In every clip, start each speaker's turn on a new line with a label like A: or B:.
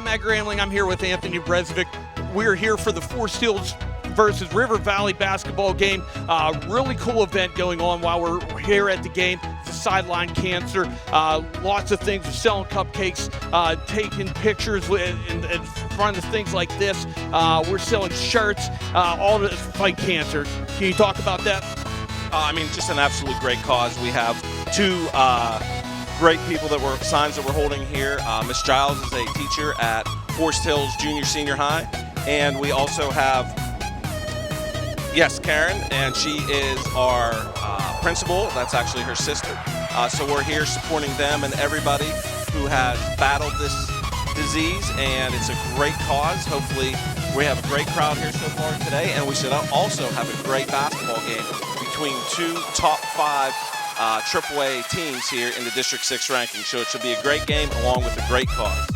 A: Matt Gramling. I'm here with Anthony Brezovic. We're here for the Forest Hills versus River Valley basketball game. Really cool event going on while we're here at the game. It's a Sideline Cancer. Lots of things. We're selling cupcakes, taking pictures in front of things like this. We're selling shirts, all to fight cancer. Can you talk about that?
B: Just an absolute great cause. We have two great people signs that we're holding here. Miss Giles is a teacher at Forest Hills Junior Senior High, and we also have Karen, and she is our principal. That's actually her sister. So we're here supporting them and everybody who has battled this disease, and it's a great cause. Hopefully we have a great crowd here so far today, and we should also have a great basketball game between two top 5 AAA teams here in the District 6 ranking. So it should be a great game along with a great cause.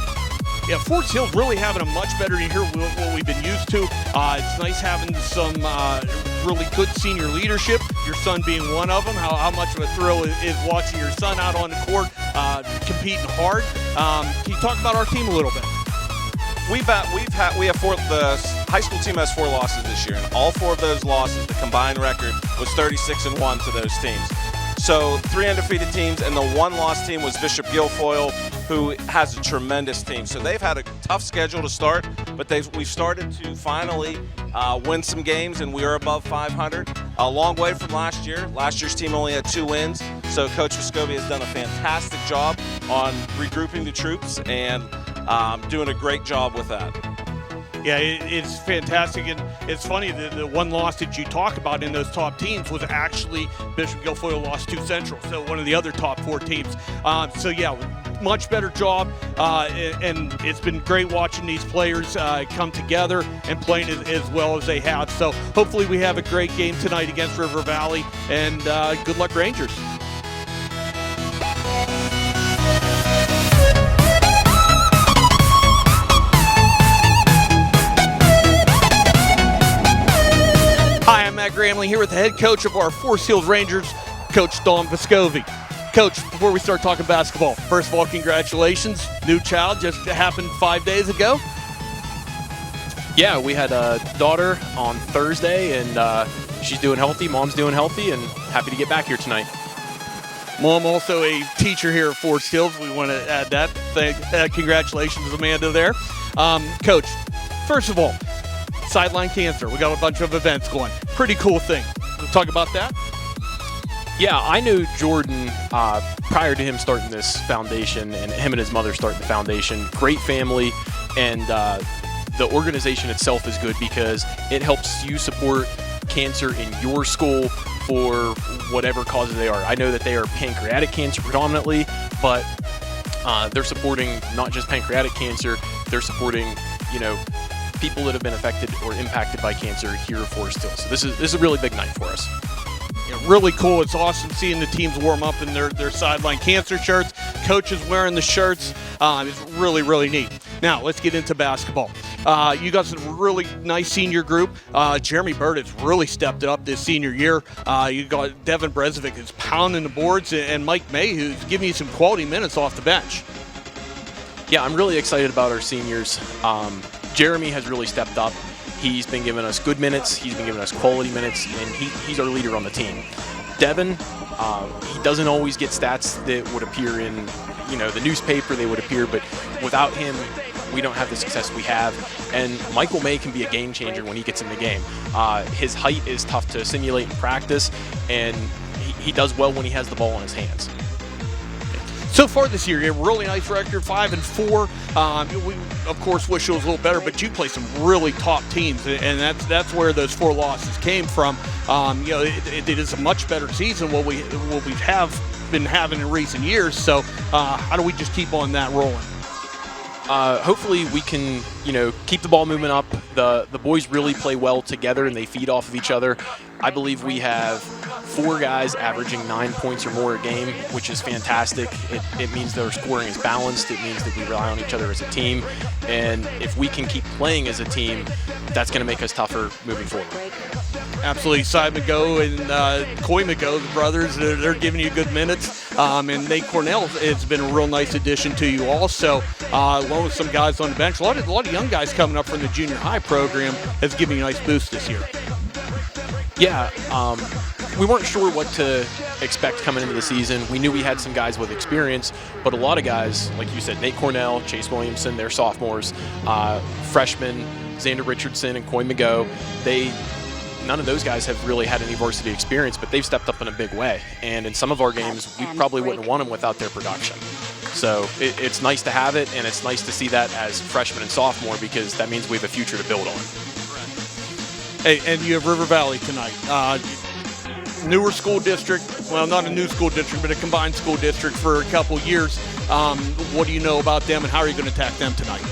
A: Yeah, Forest Hills really having a much better year than what we've been used to. It's nice having some really good senior leadership, your son being one of them. How much of a thrill is watching your son out on the court competing hard. Can you talk about our team a little bit?
B: The high school team has 4 losses this year, and all 4 of those losses, the combined record was 36-1 to those teams. So 3 undefeated teams, and the 1-loss team was Bishop Guilfoyle, who has a tremendous team. So they've had a tough schedule to start, but we've started to finally win some games, and we are above 500. A long way from last year. Last year's team only had 2 wins, so Coach Vescovi has done a fantastic job on regrouping the troops and doing a great job with that.
A: Yeah, it's fantastic, and it's funny that the one loss that you talk about in those top teams was actually Bishop Guilfoyle lost to Central, so one of the other top 4 teams. So yeah, much better job, and it's been great watching these players come together and playing as well as they have. So hopefully we have a great game tonight against River Valley, and good luck, Rangers. Hi, I'm Matt Gramling here with the head coach of our Forest Hills Rangers, Coach Dawn Vescovi. Coach, before we start talking basketball, first of all, congratulations. New child just happened 5 days ago.
C: Yeah, we had a daughter on Thursday, and she's doing healthy. Mom's doing healthy, and happy to get back here tonight.
A: Mom also a teacher here at Forest Hills. We want to add that. Congratulations, Amanda, there. Coach, first of all, Sideline Cancer. We got a bunch of events going. Pretty cool thing. We'll talk about that.
C: Yeah, I knew Jordan prior to him starting this foundation, and him and his mother starting the foundation. Great family, and the organization itself is good because it helps you support cancer in your school for whatever causes they are. I know that they are pancreatic cancer predominantly, but they're supporting not just pancreatic cancer, they're supporting, people that have been affected or impacted by cancer here at Forest Hills. So this is a really big night for us.
A: Yeah, really cool. It's awesome seeing the teams warm up in their Sideline Cancer shirts. Coaches wearing the shirts. It's really, really neat. Now, let's get into basketball. You got some really nice senior group. Jeremy Bird has really stepped it up this senior year. You got Devin Brezovic who's pounding the boards, and Mike May who's giving you some quality minutes off the bench.
C: Yeah, I'm really excited about our seniors. Jeremy has really stepped up. He's been giving us good minutes. He's been giving us quality minutes, and he's our leader on the team. Devin, he doesn't always get stats that would appear in, the newspaper. They would appear, but without him, we don't have the success we have. And Michael May can be a game changer when he gets in the game. His height is tough to simulate in practice, and he does well when he has the ball in his hands.
A: So far this year, you have a really nice record, 5-4. We, of course, wish it was a little better, but you play some really top teams, and that's where those 4 losses came from. It is a much better season what we have been having in recent years. So how do we just keep on that rolling?
C: Hopefully we can, keep the ball moving up. The boys really play well together, and they feed off of each other. I believe we have 4 guys averaging 9 points or more a game, which is fantastic. It means their scoring is balanced. It means that we rely on each other as a team. And if we can keep playing as a team, that's going to make us tougher moving forward.
A: Absolutely. Sidman and Coy McGo, the brothers, they're giving you good minutes. And Nate Cornell has been a real nice addition to you also. along with some guys on the bench. A lot of young guys coming up from the junior high program has given you a nice boost this year.
C: Yeah, we weren't sure what to expect coming into the season. We knew we had some guys with experience, but a lot of guys, like you said, Nate Cornell, Chase Williamson, they're sophomores, freshmen, Xander Richardson and Coy McGough, none of those guys have really had any varsity experience, but they've stepped up in a big way. And in some of our games, we probably wouldn't have won them without their production. So it's nice to have it, and it's nice to see that as freshman and sophomore, because that means we have a future to build on.
A: Hey, and you have River Valley tonight. Newer school district, well, not a new school district, but a combined school district for a couple years. What do you know about them, and how are you going to attack them tonight?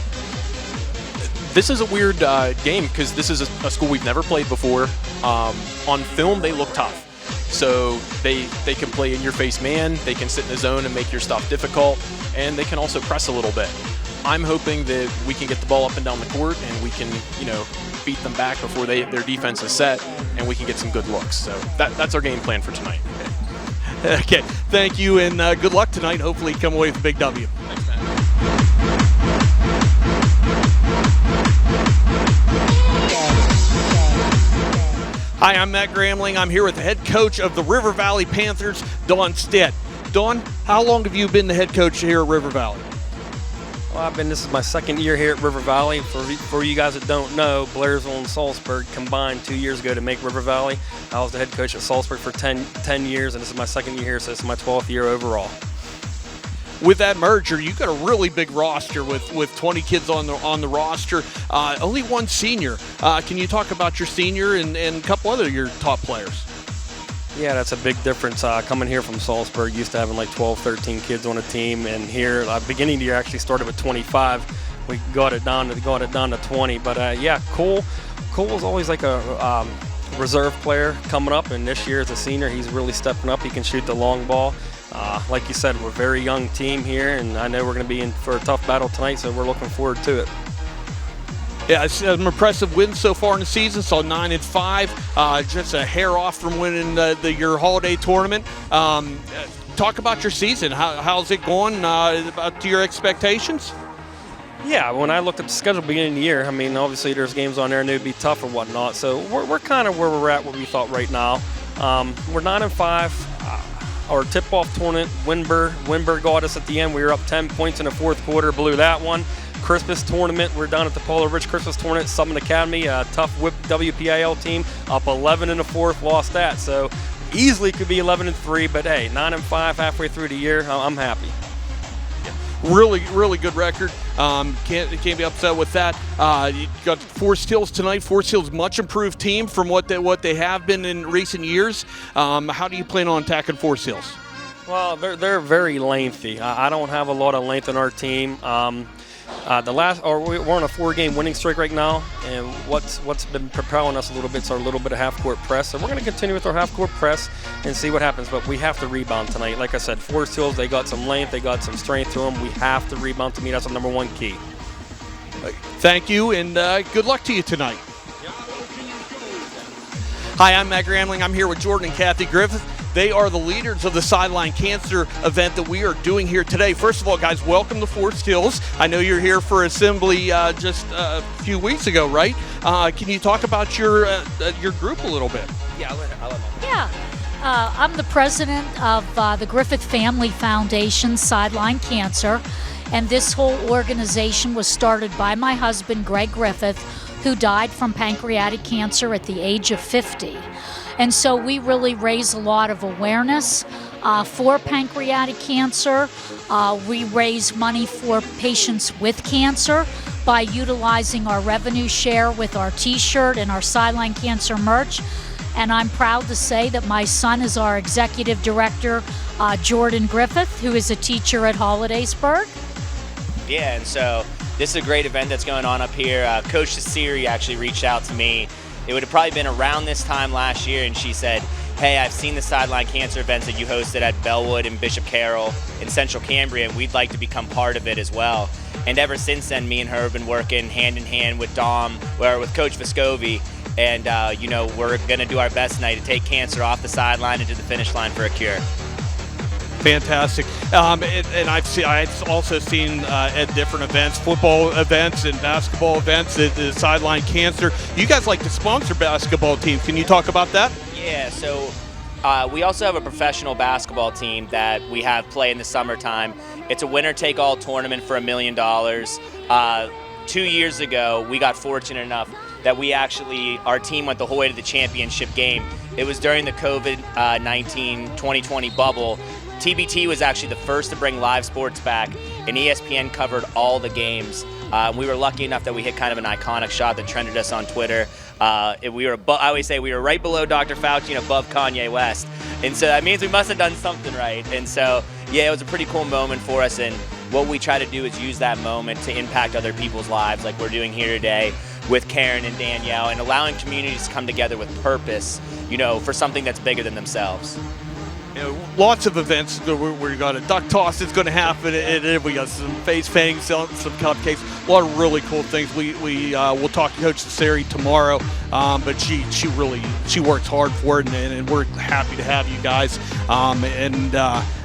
C: This is a weird game because this is a school we've never played before. On film, they look tough. So they can play in-your-face man, they can sit in the zone and make your stuff difficult, and they can also press a little bit. I'm hoping that we can get the ball up and down the court and we can, beat them back before their defense is set, and we can get some good looks. So that's our game plan for tonight.
A: Okay, thank you, and good luck tonight. Hopefully you come away with a big W.
C: Thanks, man.
A: Hi, I'm Matt Gramling. I'm here with the head coach of the River Valley Panthers, Dawn Stedt. Dawn, how long have you been the head coach here at River Valley?
D: Well, this is my second year here at River Valley. For you guys that don't know, Blairsville and Salzburg combined 2 years ago to make River Valley. I was the head coach at Salzburg for 10 years, and this is my second year here, so this is my 12th year overall.
A: With that merger, you got a really big roster with 20 kids on the roster. Only one senior. Can you talk about your senior and a couple other of your top players?
D: Yeah, that's a big difference. Coming here from Salzburg, used to having like 12, 13 kids on a team, and here, beginning of the year, actually started with 25. We got it down to 20. But yeah, Cole is always like a reserve player coming up, and this year as a senior, he's really stepping up. He can shoot the long ball. Like you said, we're a very young team here, and I know we're going to be in for a tough battle tonight, so we're looking forward to it.
A: Yeah, it's some impressive wins so far in the season. So 9-5, just a hair off from winning your holiday tournament. Talk about your season. How's it going? About to your expectations?
D: Yeah, when I looked at the schedule beginning of the year, obviously there's games on there and it would be tough or whatnot. So we're kind of where we're at, where we thought right now. We're 9-5. Our tip-off tournament, Winburg got us at the end. We were up 10 points in the fourth quarter, blew that one. Christmas tournament, we're down at the Paula Rich Christmas tournament, Summit Academy, a tough whip WPIL team, up 11 in the fourth, lost that. So easily could be 11-3, but hey, 9-5 halfway through the year, I'm happy.
A: Really, really good record. Can't be upset with that. You got Forest Hills tonight. Forest Hills, much improved team from what they have been in recent years. How do you plan on attacking Forest Hills?
D: Well, they're very lengthy. I don't have a lot of length in our team. We're on a 4-game winning streak right now, and what's been propelling us a little bit is our little bit of half-court press. So we're going to continue with our half-court press and see what happens, but we have to rebound tonight. Like I said, Forest Hills, they got some length, they got some strength to them. We have to rebound. To me, that's the number one key.
A: Thank you, and good luck to you tonight. Yep. Hi, I'm Matt Gramling. I'm here with Jordan and Kathy Griffith. They are the leaders of the Sideline Cancer event that we are doing here today. First of all, guys, welcome to Forest Hills. I know you're here for assembly just a few weeks ago, right? Can you talk about your group a little bit?
D: Yeah,
E: I'm the president of the Griffith Family Foundation, Sideline Cancer, and this whole organization was started by my husband, Greg Griffith, who died from pancreatic cancer at the age of 50. And so we really raise a lot of awareness for pancreatic cancer. We raise money for patients with cancer by utilizing our revenue share with our T-shirt and our Sideline Cancer merch. And I'm proud to say that my son is our executive director, Jordan Griffith, who is a teacher at Hollidaysburg.
F: Yeah, and so this is a great event that's going on up here. Coach Siri actually reached out to me. It would have probably been around this time last year, and she said, hey, I've seen the Sideline Cancer events that you hosted at Bellwood and Bishop Carroll in Central Cambria, and we'd like to become part of it as well. And ever since then, me and her have been working hand in hand with with Coach Vescovi, and we're going to do our best tonight to take cancer off the sideline and to the finish line for a cure.
A: Fantastic. And I've also seen at different events, football events and basketball events, the Sideline Cancer. You guys like to sponsor basketball teams. Can you talk about that?
F: Yeah, so we also have a professional basketball team that we have play in the summertime. It's a winner-take-all tournament for $1 million. 2 years ago, we got fortunate enough that our team went the whole way to the championship game. It was during the COVID-19 2020 bubble. TBT was actually the first to bring live sports back, and ESPN covered all the games. We were lucky enough that we hit kind of an iconic shot that trended us on Twitter. I always say we were right below Dr. Fauci and above Kanye West. And so that means we must have done something right. And so, yeah, it was a pretty cool moment for us. And what we try to do is use that moment to impact other people's lives like we're doing here today with Karen and Danielle, and allowing communities to come together with purpose, for something that's bigger than themselves.
A: Lots of events where we got a duck toss is going to happen, and we got some face painting, some cupcakes, a lot of really cool things. We'll talk to Coach Cesari tomorrow, but she works hard for it, and we're happy to have you guys.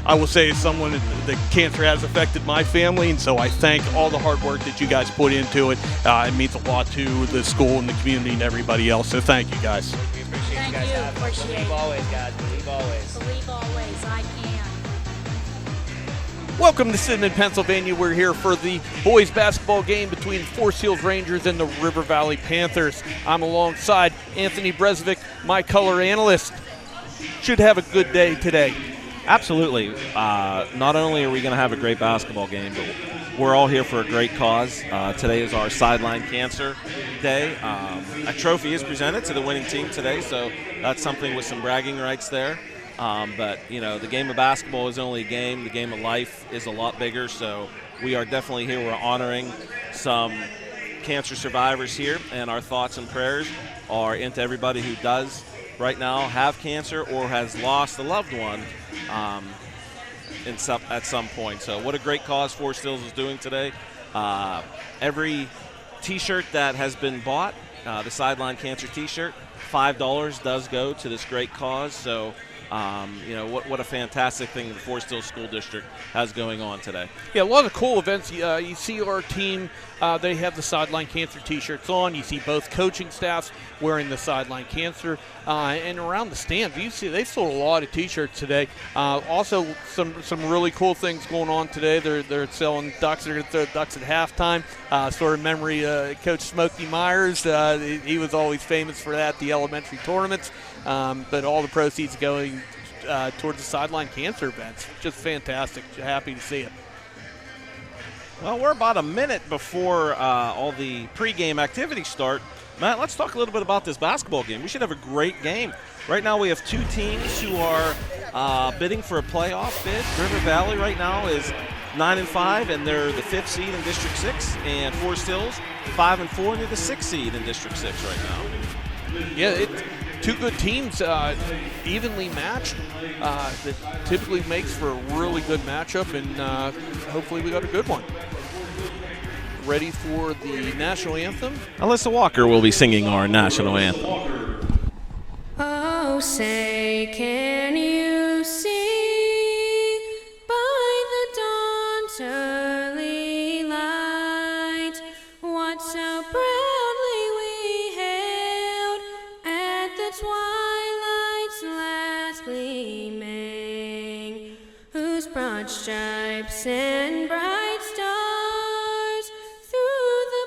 A: I will say, as someone that cancer has affected my family, and so I thank all the hard work that you guys put into it. It means a lot to the school and the community and everybody else. So thank you guys.
F: We appreciate you guys having us. Believe always, guys. Believe always.
E: Believe always, I can.
A: Welcome to Sidman, Pennsylvania. We're here for the boys basketball game between Forest Hills Rangers and the River Valley Panthers. I'm alongside Anthony Brezovic, my color analyst. Should have a good day today.
B: Absolutely. Not only are we going to have a great basketball game, but we're all here for a great cause. Today is our Sideline Cancer Day. A trophy is presented to the winning team today, so that's something with some bragging rights there. But, the game of basketball is only a game. The game of life is a lot bigger, so we are definitely here. We're honoring some cancer survivors here, and our thoughts and prayers are into everybody who does right now have cancer or has lost a loved one at some point. So what a great cause Forest Hills is doing today. Every T-shirt that has been bought, the Sideline Cancer T-shirt, $5 does go to this great cause. So what a fantastic thing the Forest Hills School District has going on today.
A: Yeah, a lot of cool events. You see our team, they have the Sideline Cancer T-shirts on. You see both coaching staffs wearing the Sideline Cancer. And around the stands, you see they sold a lot of T-shirts today. Also, some really cool things going on today. They're selling ducks. They're going to throw ducks at halftime. Sort of memory, Coach Smokey Myers. He was always famous for that, the elementary tournaments. But all the proceeds going towards the Sideline Cancer events. Just fantastic. Happy to see it.
B: Well, we're about a minute before all the pregame activities start. Matt, let's talk a little bit about this basketball game. We should have a great game. Right now we have two teams who are bidding for a playoff bid. River Valley right now is 9-5, and they're the 5th seed in District 6. And Forest Hills, 5-4, and they're the 6th seed in District 6 right now.
A: Yeah, two good teams, evenly matched. That typically makes for a really good matchup, and hopefully we got a good one. Ready for the national anthem?
B: Alyssa Walker will be singing our national anthem.
G: Oh, say, can you see by the dawn's early light what so proudly we hailed at the twilight's last gleaming, whose broad stripes and bright stars through the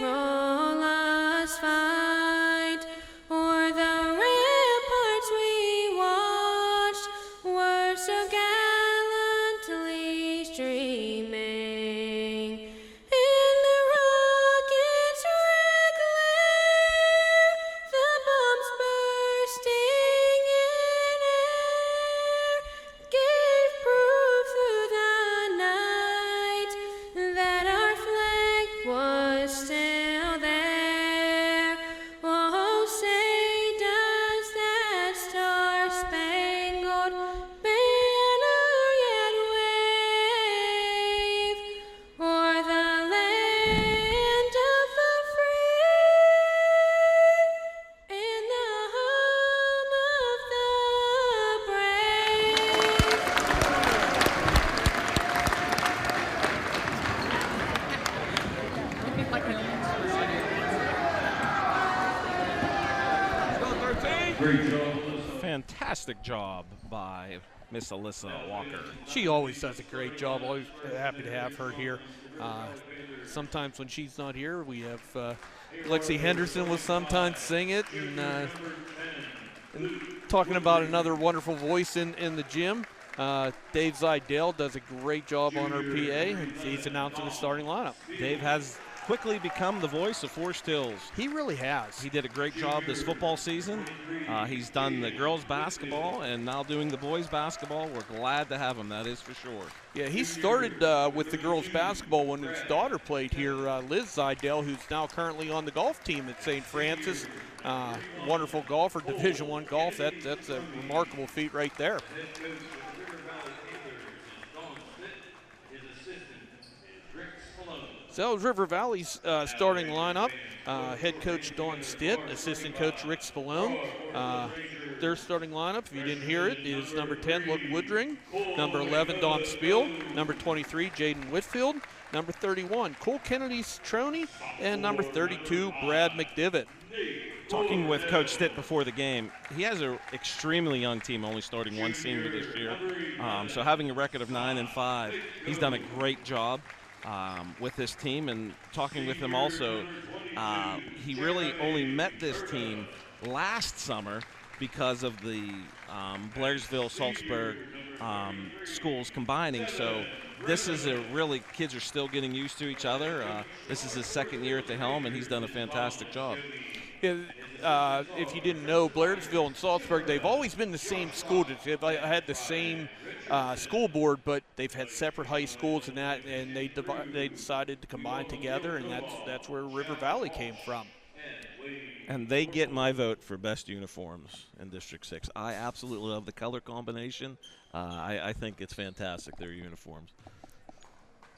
G: perilous fight o'er the ramparts we watched were so gallantly streaming. In the rocket's red glare, the bombs bursting in air gave proof through the night
B: Fantastic job by Miss Alyssa Walker.
A: She always does a great job. Always happy to have her here. Sometimes when she's not here, we have Lexi Henderson will sometimes sing it. And talking about another wonderful voice in the gym, Dave Zidell does a great job on her PA. He's announcing the starting lineup.
B: Dave has quickly become the voice of Forest Hills.
A: He really has.
B: He did a great job this football season. He's done the girls basketball and now doing the boys basketball. We're glad to have him, that is for sure.
A: Yeah, he started with the girls basketball when his daughter played here, Liz Zidell, who's now currently on the golf team at St. Francis. Wonderful golfer, Division I golf. That's a remarkable feat right there. So that was River Valley's starting lineup. Head coach Dawn Stitt, assistant coach Rick Spallone. Their starting lineup, if you didn't hear it, is number 10, Luke Woodring, number 11, Dom Spiel, number 23, Jaden Whitfield, number 31, Cole Kennedy Citrone, and number 32, Brad McDivitt.
B: Talking with Coach Stitt before the game, he has an extremely young team, only starting one senior this year. So having a record of 9-5, he's done a great job with this team. And talking with him also, he really only met this team last summer because of the Blairsville, Salzburg schools combining. So this is kids are still getting used to each other. This is his second year at the helm, and he's done a fantastic job.
A: If you didn't know, Blairsville and Salzburg, they've always been the same school. They've had the same school board, but they've had separate high schools and that, and they decided to combine together, and that's where River Valley came from.
B: And they get my vote for best uniforms in District 6. I absolutely love the color combination. I think it's fantastic, their uniforms.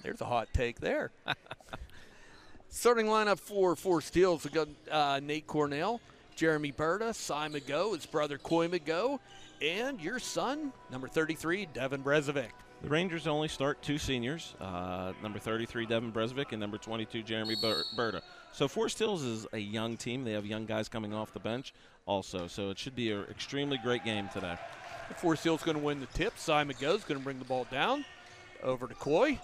A: There's a hot take there. Starting lineup for Forest Hills, we got Nate Cornell, Jeremy Berta, Cy McGo, his brother Coy McGo, and your son, number 33, Devin Brezovic.
B: The Rangers only start two seniors, number 33, Devin Brezovic, and number 22, Jeremy Berta. So Forest Hills is a young team. They have young guys coming off the bench also, so it should be an extremely great game today.
A: Forest Hills going to win the tip. Cy McGo's going to bring the ball down over to Coy.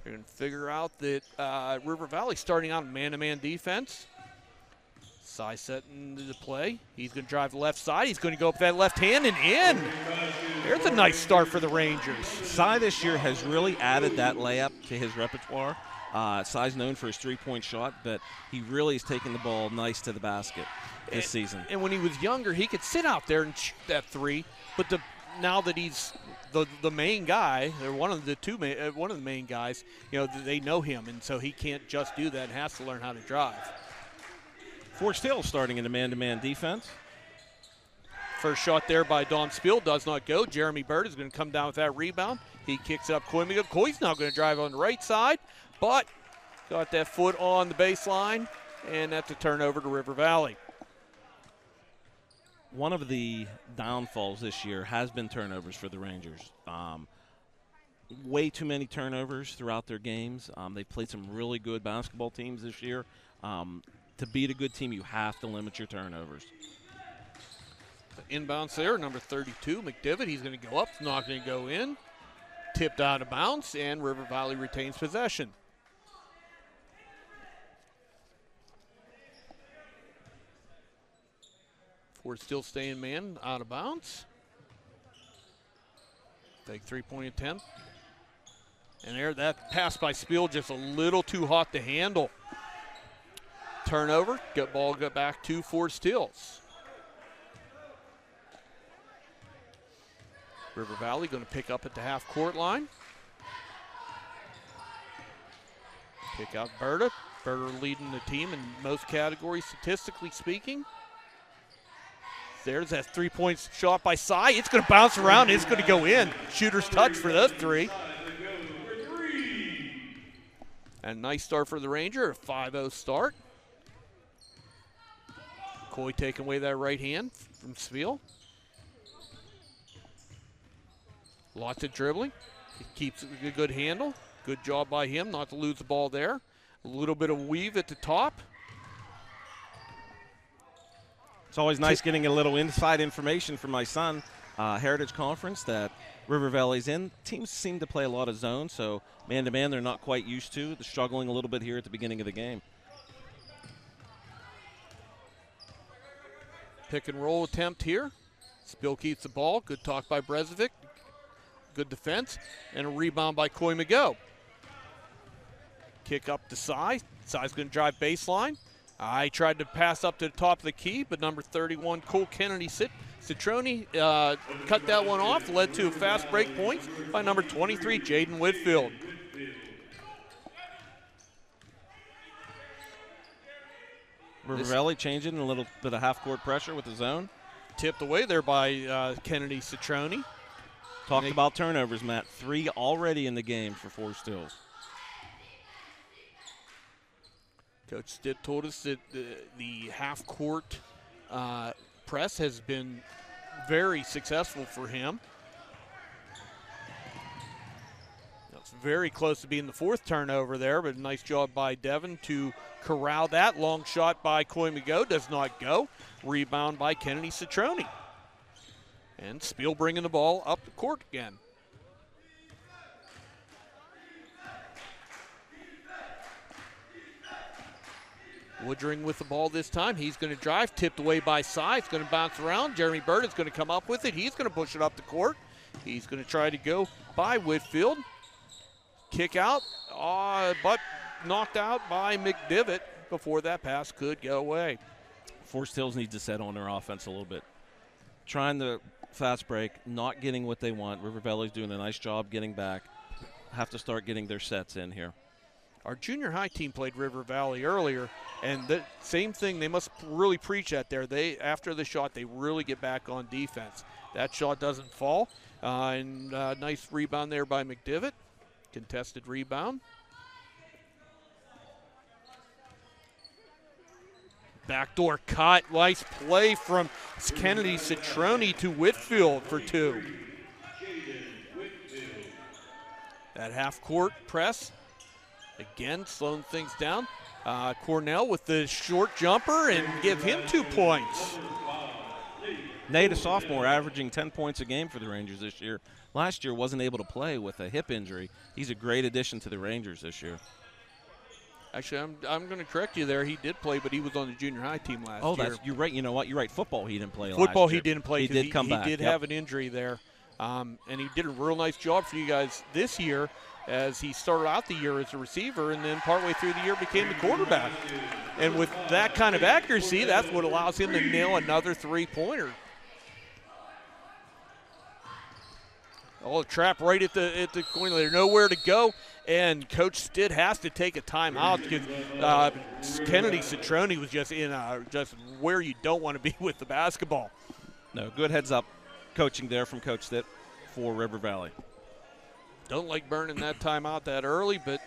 A: They're going to figure out that River Valley starting out man-to-man defense. Cy setting the play. He's going to drive the left side. He's going to go up that left hand and in. There's a nice start for the Rangers.
B: Cy this year has really added that layup to his repertoire. Cy's known for his three-point shot, but he really is taking the ball nice to the basket this season.
A: And when he was younger, he could sit out there and shoot that three, but now that he's the main guy, or one of the main guys, they know him, and so he can't just do that and has to learn how to drive.
B: Forest Hills starting in a man-to-man defense.
A: First shot there by Don Spiel does not go. Jeremy Bird is going to come down with that rebound. He kicks up Coy McGo. Coy's now going to drive on the right side, but got that foot on the baseline, and that's a turnover to River Valley.
B: One of the downfalls this year has been turnovers for the Rangers. Way too many turnovers throughout their games. They've played some really good basketball teams this year. To beat a good team, you have to limit your turnovers.
A: Inbounds there, number 32, McDivitt. He's going to go up, not going to go in. Tipped out of bounds, and River Valley retains possession. Ford still staying man, out of bounds. Big three-point attempt. And there, that pass by Spiel just a little too hot to handle. Turnover, ball got back to Forest Hills. River Valley going to pick up at the half-court line. Pick out Berta. Berta leading the team in most categories, statistically speaking. There's that three-point shot by Cy. It's going to bounce around. It's going to go in. Shooter's touch for those three. And nice start for the Ranger, a 5-0 start. Coy taking away that right hand from Spiel. Lots of dribbling. He keeps a good handle. Good job by him not to lose the ball there. A little bit of weave at the top.
B: It's always nice getting a little inside information from my son. Heritage Conference that River Valley's in. Teams seem to play a lot of zone, so man-to-man they're not quite used to. They're struggling a little bit here at the beginning of the game.
A: Pick and roll attempt here. Spill keeps the ball. Good talk by Brezovic. Good defense. And a rebound by Coy McGo. Kick up to Cy. Cy's going to drive baseline. I tried to pass up to the top of the key, but number 31, Cole Kennedy Citrone cut that one off, led to a fast break points by number 23, Jaden Whitfield.
B: River Valley changing a little bit of half-court pressure with the zone.
A: Tipped away there by Kennedy Citrone.
B: Talked about turnovers, Matt. 3 already in the game for Forest Hills.
A: Coach Stitt told us that the half-court press has been very successful for him. That's very close to being the 4th turnover there, but a nice job by Devin to corral that. Long shot by Coy McGo does not go. Rebound by Kennedy Citrone. And Spiel bringing the ball up the court again. Woodring with the ball this time. He's going to drive, tipped away by Cy. It's going to bounce around. Jeremy Bird is going to come up with it. He's going to push it up the court. He's going to try to go by Whitfield. Kick out, but knocked out by McDivitt before that pass could go away.
B: Forest Hills needs to set on their offense a little bit. Trying the fast break, not getting what they want. River Valley's doing a nice job getting back. Have to start getting their sets in here.
A: Our junior high team played River Valley earlier, and the same thing, they must really preach that there. After the shot, they really get back on defense. That shot doesn't fall, and nice rebound there by McDivitt. Contested rebound. Backdoor cut, nice play from Kennedy Citrone to Whitfield for 2. That half-court press. Again, slowing things down. Cornell with the short jumper and give him 2 points.
B: Nate, a sophomore, averaging 10 points a game for the Rangers this year. Last year wasn't able to play with a hip injury. He's a great addition to the Rangers this year.
A: Actually, I'm going to correct you there. He did play, but he was on the junior high team last year.
B: You're right. You know what? You're right. Football, he didn't play last year.
A: Football, he didn't play.
B: He did come back.
A: He did have an injury there, and he did a real nice job for you guys this year as he started out the year as a receiver and then partway through the year became the quarterback. And with that kind of accuracy, that's what allows him to nail another 3-pointer. Oh, trap right at the corner. There's nowhere to go, and Coach Stitt has to take a timeout because Kennedy Citrone was just just where you don't want to be with the basketball.
B: No, good heads-up coaching there from Coach Stitt for River Valley.
A: Don't like burning that timeout that early, but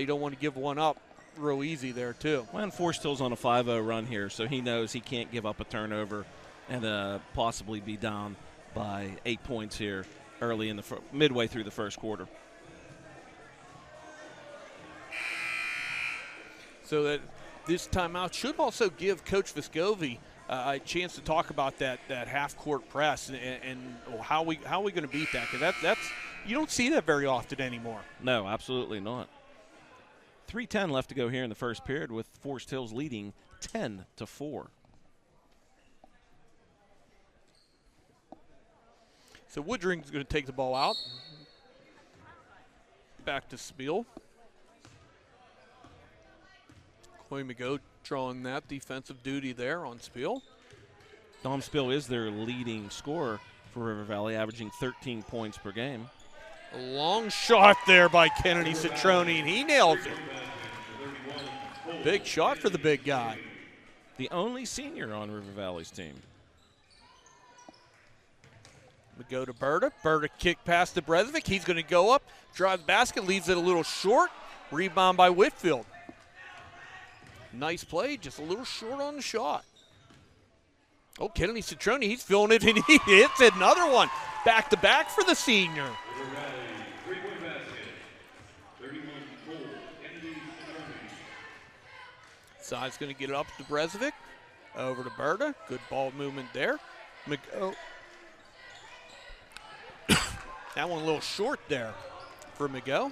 A: you don't want to give one up real easy there too.
B: Well, and Forest Hill's on a 5-0 run here, so he knows he can't give up a turnover and possibly be down by 8 points here early in the midway through the first quarter.
A: So that this timeout should also give Coach Vescovi a chance to talk about that half-court press and how we going to beat that, because that's you don't see that very often anymore.
B: No, absolutely not. 3:10 left to go here in the first period with Forest Hills leading 10-4.
A: So Woodring's going to take the ball out. Back to Spiel. Coy McGo drawing that defensive duty there on Spiel.
B: Dom Spiel is their leading scorer for River Valley, averaging 13 points per game.
A: A long shot there by Kennedy Citrone, and he nails it. Big shot for the big guy.
B: The only senior on River Valley's team.
A: We go to Berta. Berta kick past to Brezovic. He's going to go up, drive the basket, leaves it a little short. Rebound by Whitfield. Nice play, just a little short on the shot. Oh, Kennedy Citrone, he's feeling it, and he hits another one. Back-to-back for the senior. Side's going to get it up to Brezovic. Over to Berta. Good ball movement there. McGo. That one a little short there for McGo.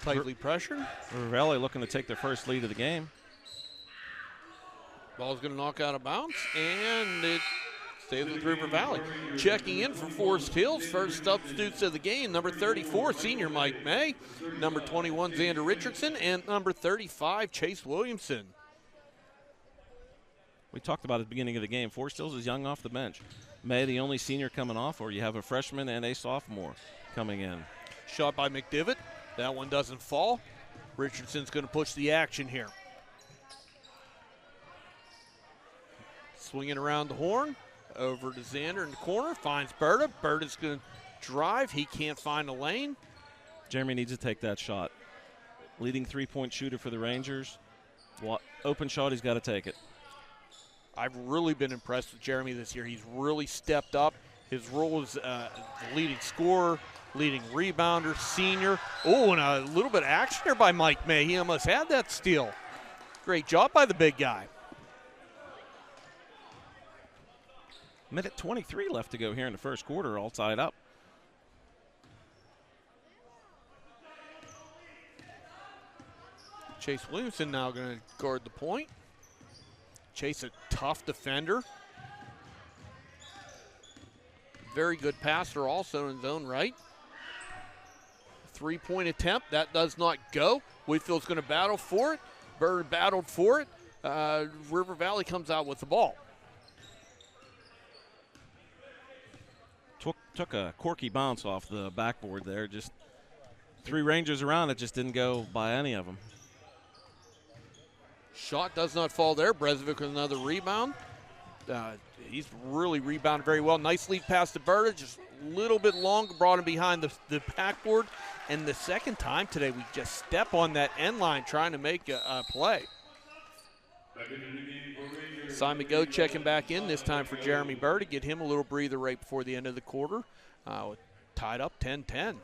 A: Tightly pressured.
B: River Valley looking to take their first lead of the game.
A: Ball's going to knock out of bounds, and it stays with River Valley. Checking in for Forest Hills, first substitutes of the game, number 34, senior Mike May, number 21, Xander Richardson, and number 35, Chase Williamson.
B: We talked about at the beginning of the game, Forest Hills is young off the bench. May, the only senior coming off, or you have a freshman and a sophomore coming in.
A: Shot by McDivitt. That one doesn't fall. Richardson's going to push the action here. Swinging around the horn, over to Xander in the corner, finds Berta. Berta's going to drive. He can't find a lane.
B: Jeremy needs to take that shot. Leading three-point shooter for the Rangers. Open shot, he's got to take it.
A: I've really been impressed with Jeremy this year. He's really stepped up. His role as the leading scorer, leading rebounder, senior. Oh, and a little bit of action there by Mike May. He almost had that steal. Great job by the big guy.
B: Minute 23 left to go here in the first quarter, all tied up.
A: Chase Williamson now going to guard the point. Chase, a tough defender. Very good passer also in his own right. Three-point attempt, that does not go. Whitfield's going to battle for it. Bird battled for it. River Valley comes out with the ball.
B: Took a quirky bounce off the backboard there. Just three Rangers around it, just didn't go by any of them.
A: Shot does not fall there. Brezovic with another rebound. He's really rebounded very well. Nice lead pass to Berta, just a little bit long, brought him behind the backboard. And the second time today, we just step on that end line trying to make a play. Simon Go checking back in, this time for Jeremy Burr to get him a little breather right before the end of the quarter. Tied up 10-10.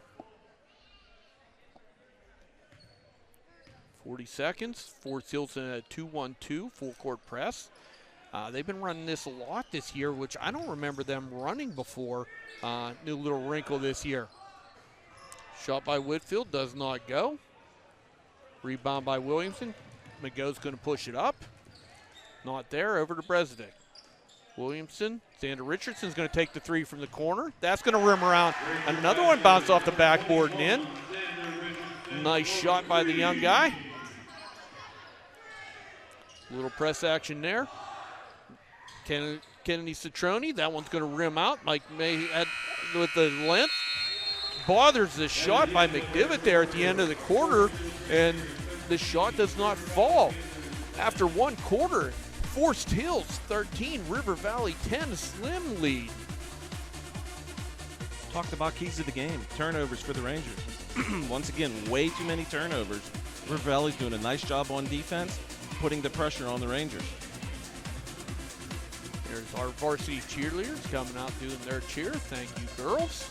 A: 40 seconds. Forest Hills in a 2-1-2 full court press. They've been running this a lot this year, which I don't remember them running before. New little wrinkle this year. Shot by Whitfield, does not go. Rebound by Williamson. McGo's going to push it up. Not there, over to Brezovic. Williamson, Xander Richardson's going to take the three from the corner. That's going to rim around. Another one bounced off the backboard and in. Nice shot by the young guy. Little press action there. Kennedy Citroni, that one's going to rim out. Mike May with the length. Bothers the shot by McDivitt there at the end of the quarter, and the shot does not fall. After one quarter, Forest Hills 13, River Valley 10, slim lead.
B: Talked about keys to the game, turnovers for the Rangers. Once again, way too many turnovers. River Valley's doing a nice job on defense, putting the pressure on the Rangers.
A: There's our varsity cheerleaders coming out doing their cheer. Thank you, girls.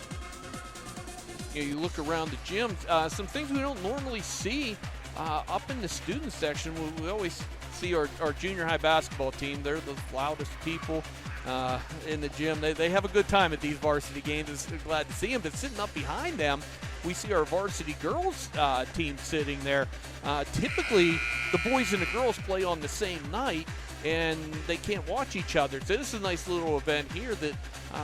A: You look around the gym, some things we don't normally see up in the student section. We always see our junior high basketball team. They're the loudest people in the gym. They have a good time at these varsity games. I'm glad to see them. But sitting up behind them, we see our varsity girls team sitting there. Typically, the boys and the girls play on the same night, and they can't watch each other. So this is a nice little event here that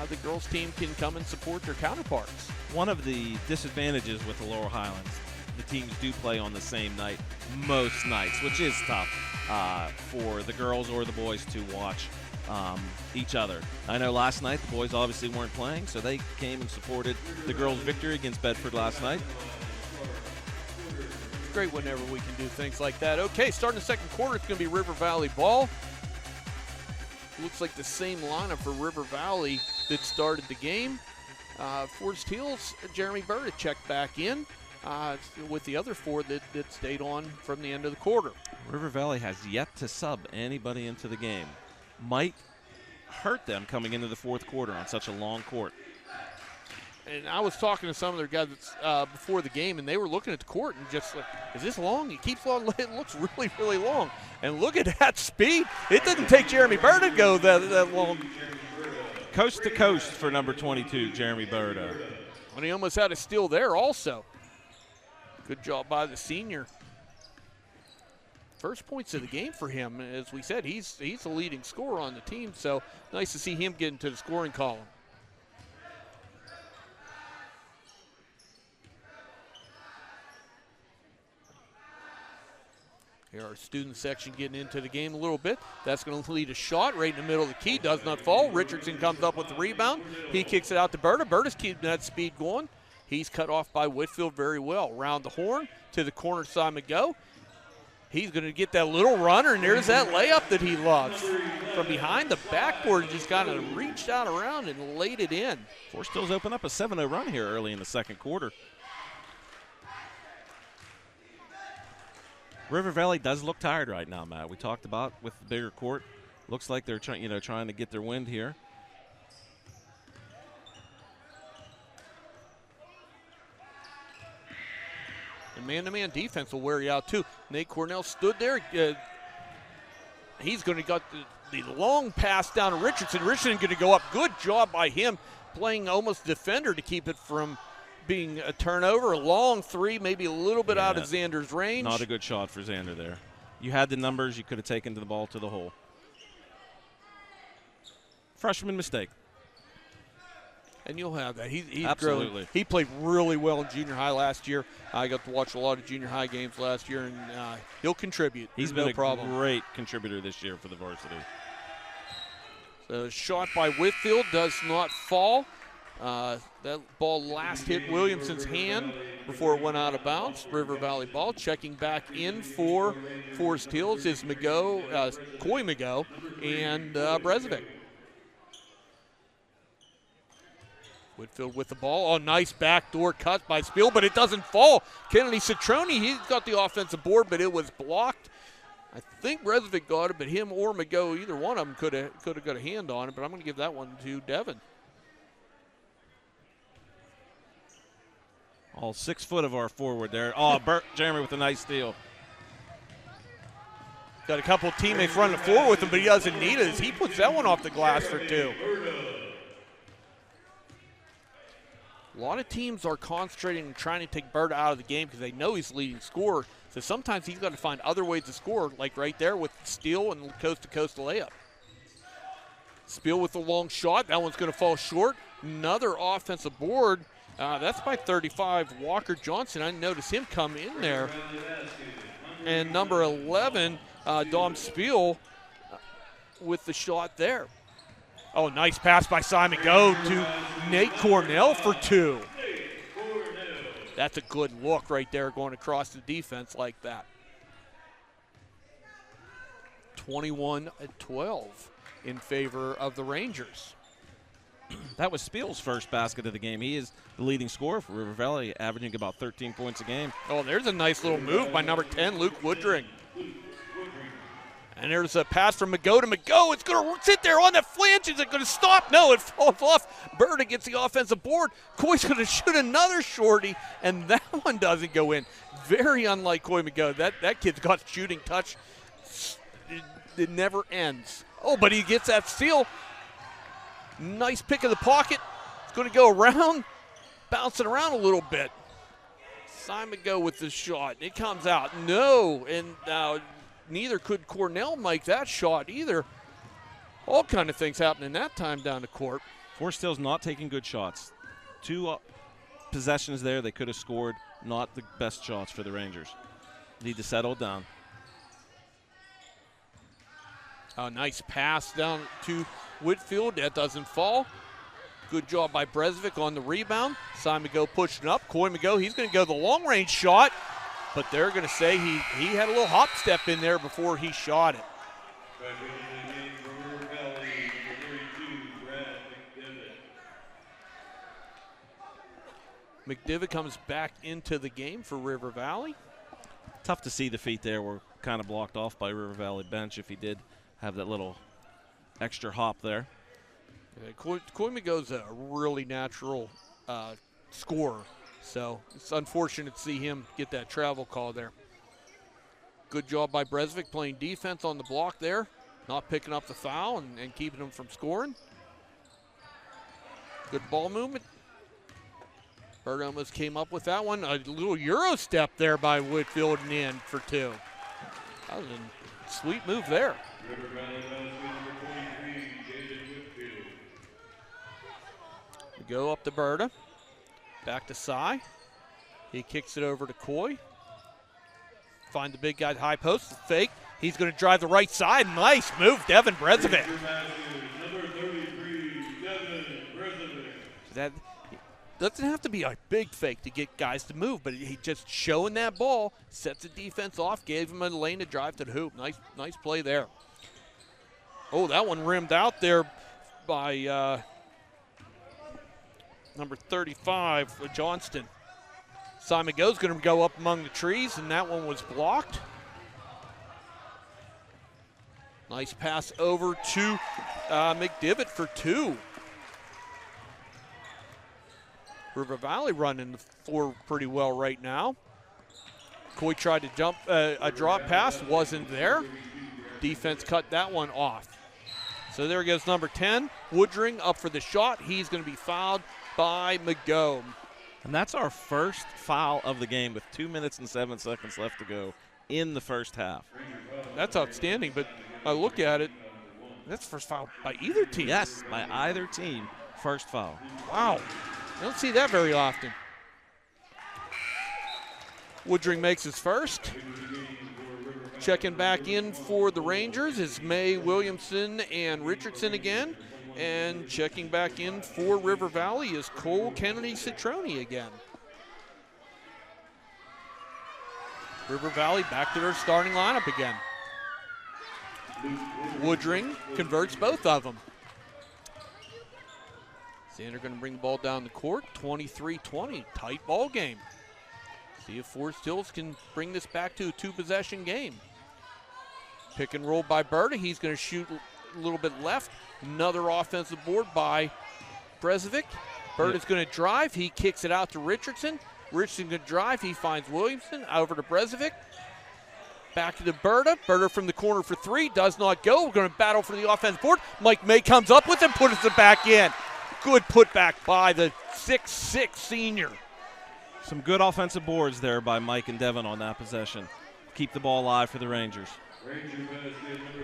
A: the girls team can come and support their counterparts.
B: One of the disadvantages with the Laurel Highlands, the teams do play on the same night most nights, which is tough for the girls or the boys to watch each other. I know last night the boys obviously weren't playing, so they came and supported the girls' victory against Bedford last night.
A: It's great whenever we can do things like that. Okay, starting the second quarter, it's going to be River Valley ball. Looks like the same lineup for River Valley that started the game. Forest Hills, Jeremy Burr checked back in with the other four that stayed on from the end of the quarter.
B: River Valley has yet to sub anybody into the game. Might hurt them coming into the fourth quarter on such a long court.
A: and I was talking to some of their guys before the game, and they were looking at the court and just like, is this long? It keeps long. It looks really, really long. And look at that speed. It didn't take Jeremy Berta to go that long.
B: Coast to coast for number 22, Jeremy Berta.
A: And he almost had a steal there also. Good job by the senior. First points of the game for him. As we said, he's the leading scorer on the team, so nice to see him get into the scoring column. Here our student section getting into the game a little bit. That's going to lead a shot right in the middle of the key. Does not fall. Richardson comes up with the rebound. He kicks it out to Berta. Berta's keeping that speed going. He's cut off by Whitfield very well. Round the horn to the corner side McGo. He's going to get that little runner, and there's that layup that he loves. From behind the backboard, just kind of reached out around and laid it in.
B: Forest Hills open up a 7-0 run here early in the second quarter. River Valley does look tired right now, Matt. We talked about with the bigger court. Looks like they're trying to get their wind here.
A: And man-to-man defense will wear you out, too. Nate Cornell stood there. He's going to get the long pass down to Richardson. Richardson going to go up. Good job by him playing almost defender to keep it from being a turnover. A long three, maybe a little bit out of Xander's range.
B: Not a good shot for Xander there. You had the numbers. You could have taken the ball to the hole. Freshman mistake.
A: And you'll have that. He's
B: Absolutely.
A: grown. He played really well in junior high last year. I got to watch a lot of junior high games last year, and he'll contribute.
B: He's
A: no
B: been a
A: problem.
B: great contributor this year for the varsity.
A: The shot by Whitfield does not fall. That ball last hit Williamson's hand before it went out of bounds. River Valley ball. Checking back in for Forest Hills is Coy McGo, and Brezovic. Whitfield with the ball. Oh, nice backdoor cut by Spiel, but it doesn't fall. Kennedy Citroni, he's got the offensive board, but it was blocked. I think Brezovic got it, but him or McGo, either one of them could have got a hand on it, but I'm going to give that one to Devin.
B: All 6 foot of our forward there. Oh, Jeremy with a nice steal.
A: Got a couple of teammates running the floor with him, but he doesn't need it as he puts that one off the glass for 2. A lot of teams are concentrating and trying to take Berta out of the game because they know he's the leading scorer. So sometimes he's got to find other ways to score, like right there with the steal and coast-to-coast layup. Spiel with the long shot. That one's going to fall short. Another offensive board. That's by 35, Walker Johnson. I didn't notice him come in there. And number 11, Dom Spiel with the shot there. Oh, nice pass by Simon Go to Nate Cornell for 2. That's a good look right there going across the defense like that. 21-12 in favor of the Rangers.
B: That was Spiel's first basket of the game. He is the leading scorer for River Valley, averaging about 13 points a game.
A: Oh, there's a nice little move by number 10, Luke Woodring. And there's a pass from McGo to McGo. It's going to sit there on the flange. Is it going to stop? No, it falls off. Berta gets the offensive board. Coy's going to shoot another shorty, and that one doesn't go in. Very unlike Coy McGo. That kid's got shooting touch. It never ends. Oh, but he gets that steal. Nice pick of the pocket. It's going to go around, bouncing around a little bit. Simon Go with the shot. It comes out. No, and neither could Cornell make that shot either. All kind of things happening that time down the court.
B: Forest Hills not taking good shots. 2 possessions there they could have scored. Not the best shots for the Rangers. Need to settle down.
A: A nice pass down to Whitfield. That doesn't fall. Good job by Brezovic on the rebound. Simon Go pushing up. Coy McGo, he's going to go the long-range shot. But they're going to say he had a little hop step in there before he shot it. McDivitt comes back into the game for River Valley.
B: Tough to see the feet there. Were kind of blocked off by River Valley bench if he did have that little extra hop there.
A: Coy McGo's a really natural scorer. So it's unfortunate to see him get that travel call there. Good job by Brezovic playing defense on the block there, not picking up the foul and keeping him from scoring. Good ball movement. Bird almost came up with that one. A little Euro step there by Whitfield and in for 2. That was a sweet move there. We go up to Berta. Back to Cy. He kicks it over to Coy. Find the big guy at high post. Fake. He's going to drive the right side. Nice move, Devin Brezovic. That doesn't have to be a big fake to get guys to move, but he just showing that ball, sets the defense off, gave him a lane to drive to the hoop. Nice play there. Oh, that one rimmed out there by number 35, Johnston. Simon Go's going to go up among the trees, and that one was blocked. Nice pass over to McDivitt for 2. River Valley running the floor pretty well right now. Coy tried to jump a drop pass, wasn't there. Defense cut that one off. So there goes number 10, Woodring up for the shot. He's going to be fouled by McGough.
B: And that's our first foul of the game with 2 minutes and 7 seconds left to go in the first half.
A: That's outstanding, but I look at it, that's first foul by either team.
B: Yes, by either team, first foul.
A: Wow, I don't see that very often. Woodring makes his first. Checking back in for the Rangers is May, Williamson, and Richardson again. And checking back in for River Valley is Cole Kennedy Citroni again. River Valley back to their starting lineup again. Woodring converts both of them. Xander going to bring the ball down the court, 23-20, tight ball game. See if Forest Hills can bring this back to a 2-possession game. Pick and roll by Berta. He's going to shoot a little bit left. Another offensive board by Brezovic. Berta's going to drive. He kicks it out to Richardson. Richardson going to drive. He finds Williamson. Over to Brezovic. Back to Berta. Berta from the corner for 3. Does not go. We're going to battle for the offensive board. Mike May comes up with it, puts it back in. Good putback by the 6'6 senior.
B: Some good offensive boards there by Mike and Devin on that possession. Keep the ball alive for the Rangers.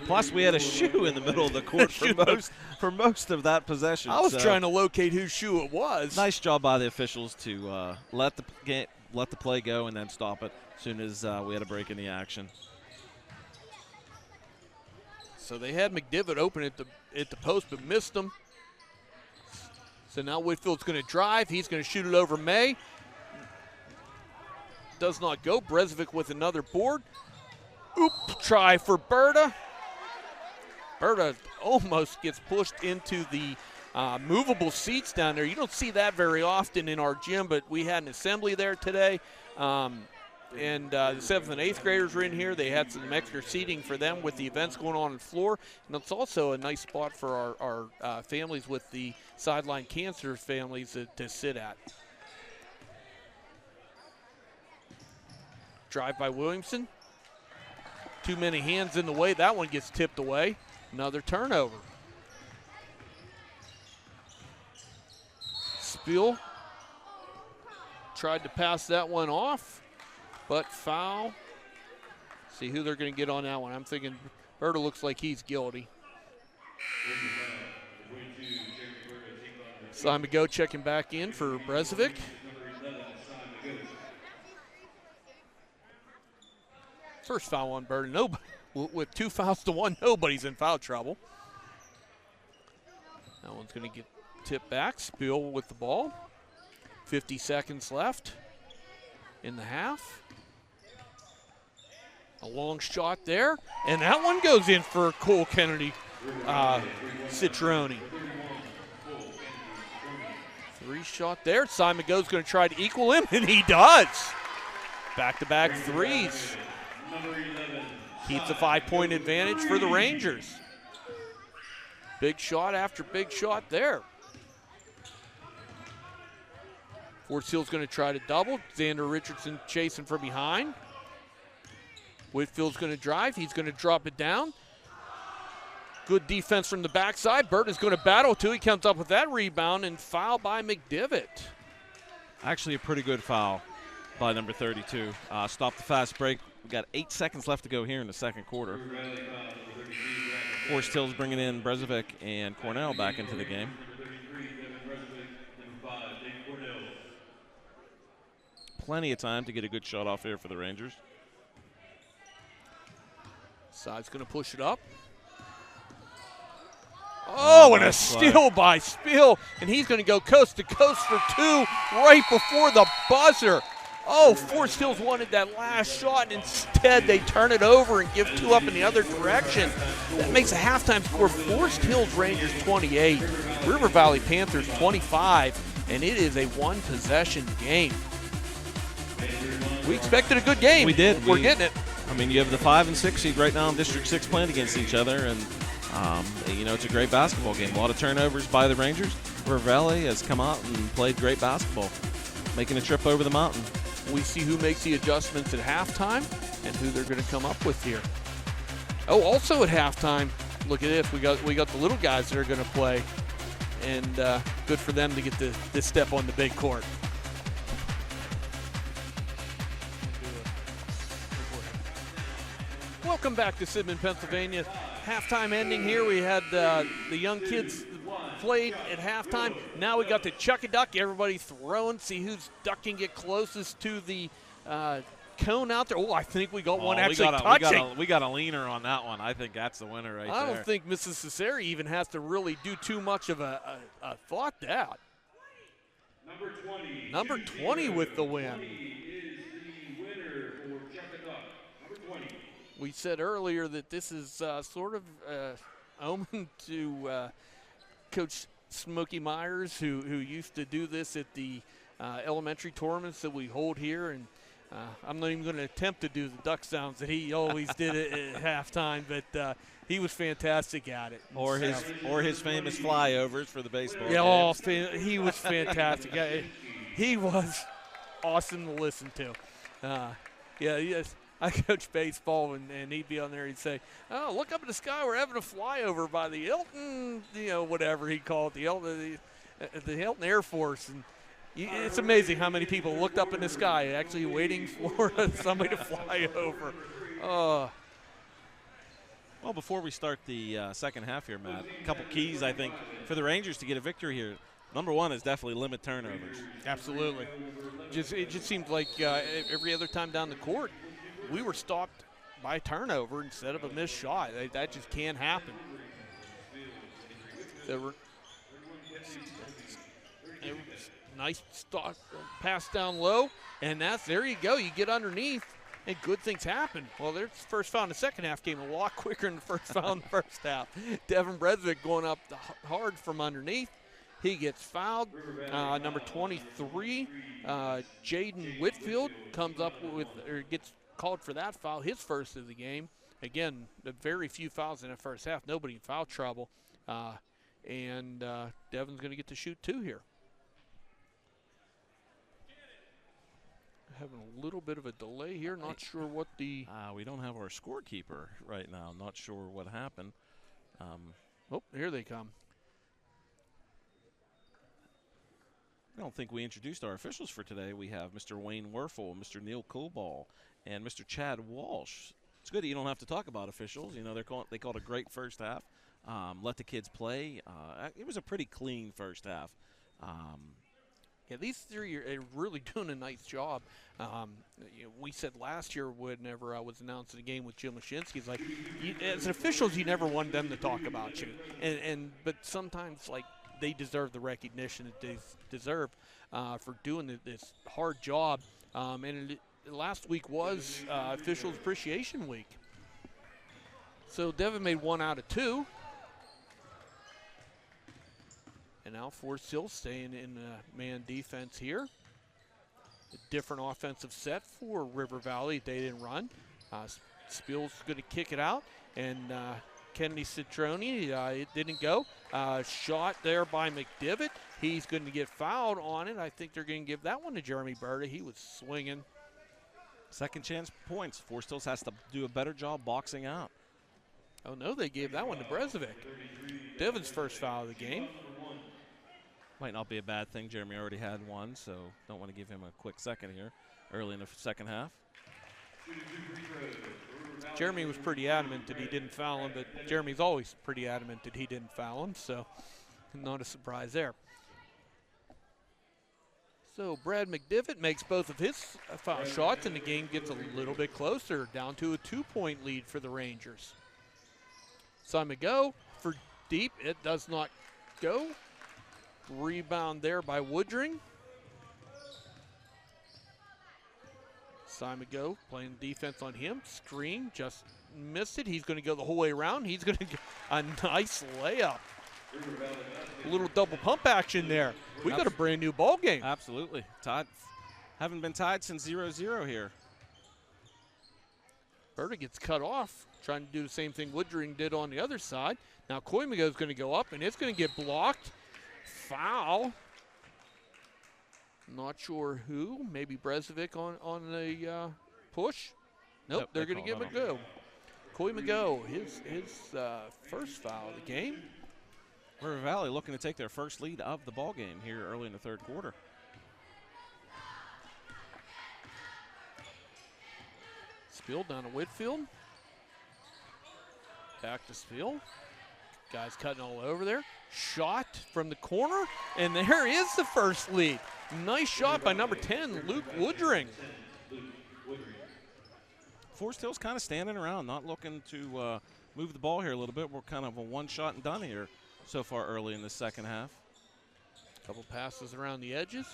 B: Plus, we had a shoe in the middle of the court for most of that possession.
A: I was trying to locate whose shoe it was.
B: Nice job by the officials to let the play go and then stop it as soon as we had a break in the action.
A: So they had McDivitt open at the post but missed him. So now Whitfield's going to drive. He's going to shoot it over May. Does not go. Brezovic with another board. Oop, try for Berta. Berta almost gets pushed into the movable seats down there. You don't see that very often in our gym, but we had an assembly there today. And the 7th and 8th graders were in here. They had some extra seating for them with the events going on the floor. And it's also a nice spot for our families with the Sideline Cancer families to sit at. Drive by Williamson. Too many hands in the way. That one gets tipped away. Another turnover. Spiel tried to pass that one off, but foul. See who they're going to get on that one. I'm thinking Berta looks like he's guilty. Simon Go checking back in for Brezovic. First foul on Berta. Nobody, with 2 fouls to 1, nobody's in foul trouble. That one's going to get tipped back. Spiel with the ball. 50 seconds left in the half. A long shot there, and that one goes in for Cole Kennedy Citroni. 3 shot there. Simon Go's going to try to equal him, and he does. Back-to-back threes. Keeps a 5-point advantage for the Rangers. Big shot after big shot there. Forest Hill's going to try to double. Xander Richardson chasing from behind. Whitfield's going to drive. He's going to drop it down. Good defense from the backside. Burt is going to battle too. He comes up with that rebound and foul by McDivitt.
B: Actually, a pretty good foul by number 32. Stop the fast break. We've got 8 seconds left to go here in the second quarter. Forest Hill's bringing in Brezovic and Cornell back into the game. Plenty of time to get a good shot off here for the Rangers.
A: Side's going to push it up. Oh, and a steal by Spiel, and he's going to go coast to coast for two right before the buzzer. Oh, Forest Hills wanted that last shot, and instead they turn it over and give two up in the other direction. That makes a halftime score. Forest Hills Rangers 28, River Valley Panthers 25, and it is a one-possession game. We expected a good game.
B: We did.
A: We're getting it.
B: I mean, you have the 5 and 6 seed right now in District 6 playing against each other, and it's a great basketball game. A lot of turnovers by the Rangers. River Valley has come out and played great basketball, making a trip over the mountain.
A: We see who makes the adjustments at halftime and who they're going to come up with here. Oh, also at halftime, look at this. We got the little guys that are going to play, and good for them to get this step on the big court. Welcome back to Sidman, Pennsylvania. Halftime ending here. We had the young kids played at halftime. Now we got the Chuck a Duck. Everybody throwing, see whose duck can get closest to the cone out there. Oh, I think we got one actually touching.
B: We got a leaner on that one. I think that's the winner right there.
A: I don't think Mrs. Cesare even has to really do too much of a thought that. Number 20 with the win. We said earlier that this is sort of omen to Coach Smokey Myers, who used to do this at the elementary tournaments that we hold here. And I'm not even going to attempt to do the duck sounds that he always did at halftime, but he was fantastic at it.
B: Or his famous flyovers for the baseball
A: games. He was fantastic. He was awesome to listen to. Yes. I coach baseball, and he'd be on there. He'd say, "Oh, look up in the sky. We're having a flyover by the Hilton, whatever he called it, the Hilton Air Force." And it's amazing how many people looked up in the sky, actually waiting for somebody to fly over.
B: Well, before we start the second half here, Matt, a couple keys I think for the Rangers to get a victory here. Number one is definitely limit turnovers.
A: Absolutely. It just seems like every other time down the court, we were stopped by a turnover instead of a missed shot. That just can't happen. Nice pass down low, and there you go. You get underneath, and good things happen. Well, there's the first foul in the second half came a lot quicker than the first foul in the first half. Devin Brezovic going up hard from underneath. He gets fouled. Number 23, Jaden Whitfield comes up gets called for that foul, his first of the game. Again, very few fouls in the first half. Nobody in foul trouble. And Devin's going to get to shoot two here. Having a little bit of a delay here. Not sure what the...
B: we don't have our scorekeeper right now. Not sure what happened.
A: Here they come.
B: I don't think we introduced our officials for today. We have Mr. Wayne Werfel, Mr. Neil Kohlball, and Mr. Chad Walsh. It's good that you don't have to talk about officials. They called a great first half. Let the kids play. It was a pretty clean first half.
A: These three are really doing a nice job. We said last year whenever I was announcing the game with Jim Lashinsky, it's like, as officials, you never want them to talk about you. But sometimes, they deserve the recognition that they deserve for doing this hard job. Last week was Officials Appreciation Week. So Devin made 1 out of 2. And now Forest Hill staying in man defense here. A different offensive set for River Valley. They didn't run. Spiel's going to kick it out. And Kennedy Citroni, it didn't go. Shot there by McDivitt. He's going to get fouled on it. I think they're going to give that one to Jeremy Berta. He was swinging.
B: Second chance points. Forest Hills has to do a better job boxing out.
A: Oh, no, they gave that one to Brezovic. Devin's first foul of the game.
B: Might not be a bad thing. Jeremy already had one, so don't want to give him a quick second here early in the second half.
A: Jeremy was pretty adamant that he didn't foul him, but Jeremy's always pretty adamant that he didn't foul him, so not a surprise there. So Brad McDivitt makes both of his foul shots, and the game gets a little bit closer, down to a 2-point lead for the Rangers. Simon go for deep. It does not go. Rebound there by Woodring. Simon go playing defense on him. Screen, just missed it. He's going to go the whole way around. He's going to get a nice layup. A little double pump action there. We got a brand new ball game.
B: Absolutely. Tied. Haven't been tied since 0-0 here.
A: Berta gets cut off, trying to do the same thing Woodring did on the other side. Now Koimigo is going to go up, and it's going to get blocked. Foul. Not sure who. Maybe Brezovic on the push. Nope, they're going to give it a go. Koimigo, his first foul of the game.
B: River Valley looking to take their first lead of the ball game here early in the third quarter.
A: Spill down to Whitfield. Back to Spill. Guys cutting all over there. Shot from the corner, and there is the first lead. Nice shot by number 10, Luke Woodring.
B: Forest Hill's kind of standing around, not looking to move the ball here a little bit. We're kind of a one shot and done here so far early in the second half.
A: Couple passes around the edges.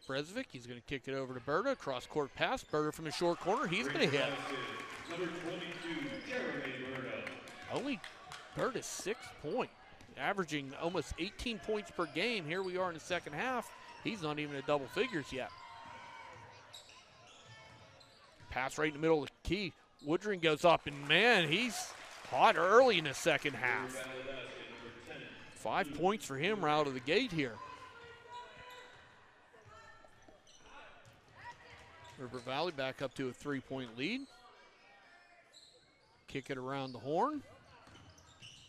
A: Brezovic, he's going to kick it over to Berta. Cross court pass. Berta from the short corner. He's going to hit.
H: Number 22, Jeremy Berta.
A: Only Berta's 6 point, averaging almost 18 points per game. Here we are in the second half. He's not even at double figures yet. Pass right in the middle of the key. Woodring goes up, and man, he's hot early in the second half. 5 points for him right out of the gate here. River Valley back up to a 3-point lead. Kick it around the horn.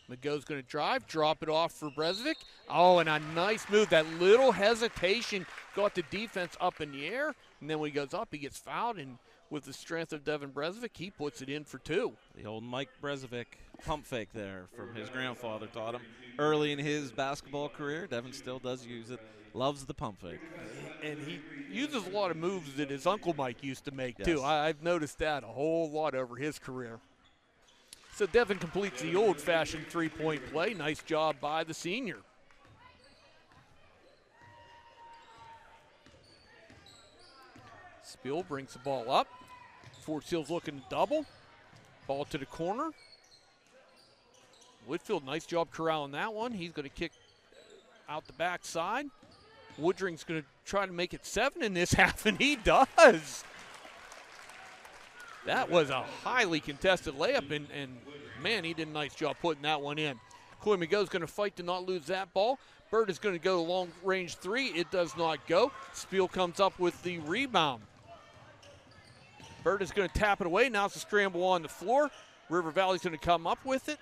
A: McGo's going to drive, drop it off for Brezovic. Oh, and a nice move. That little hesitation got the defense up in the air, and then when he goes up, he gets fouled, and with the strength of Devin Brezovic, he puts it in for 2.
B: The old Mike Brezovic pump fake there from his grandfather taught him early in his basketball career. Devin still does use it, loves the pump fake.
A: And he uses a lot of moves that his Uncle Mike used to make,
B: Yes.
A: too. I've noticed that a whole lot over his career. So Devin completes the old-fashioned 3-point play. Nice job by the senior. Spill brings the ball up. Fort Steele's looking to double. Ball to the corner. Whitfield, nice job corralling that one. He's going to kick out the backside. Woodring's going to try to make it 7 in this half, and he does. That was a highly contested layup, and man, he did a nice job putting that one in. Koimigo's going to fight to not lose that ball. Bird is going to go to long range 3. It does not go. Spiel comes up with the rebound. Bird is going to tap it away. Now it's a scramble on the floor. River Valley's going to come up with it.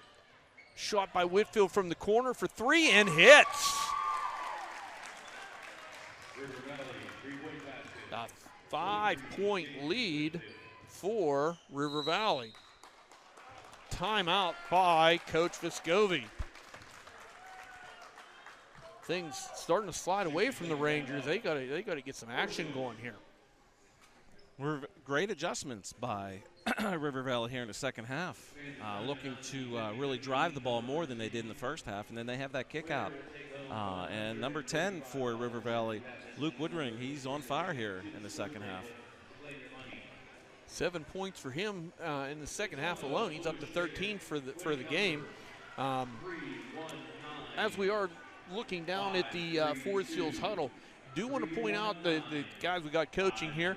A: Shot by Whitfield from the corner for 3 and hits. A 5-point lead for River Valley. Timeout by Coach Vescovi. Things starting to slide away from the Rangers. They got to get some action going here.
B: Great adjustments by River Valley here in the second half, looking to really drive the ball more than they did in the first half, and then they have that kick out. And number 10 for River Valley, Luke Woodring, he's on fire here in the second half.
A: 7 points for him in the second half alone. He's up to 13 for the game. As we are looking down at the Forest Hills huddle, do want to point out the guys we got coaching here.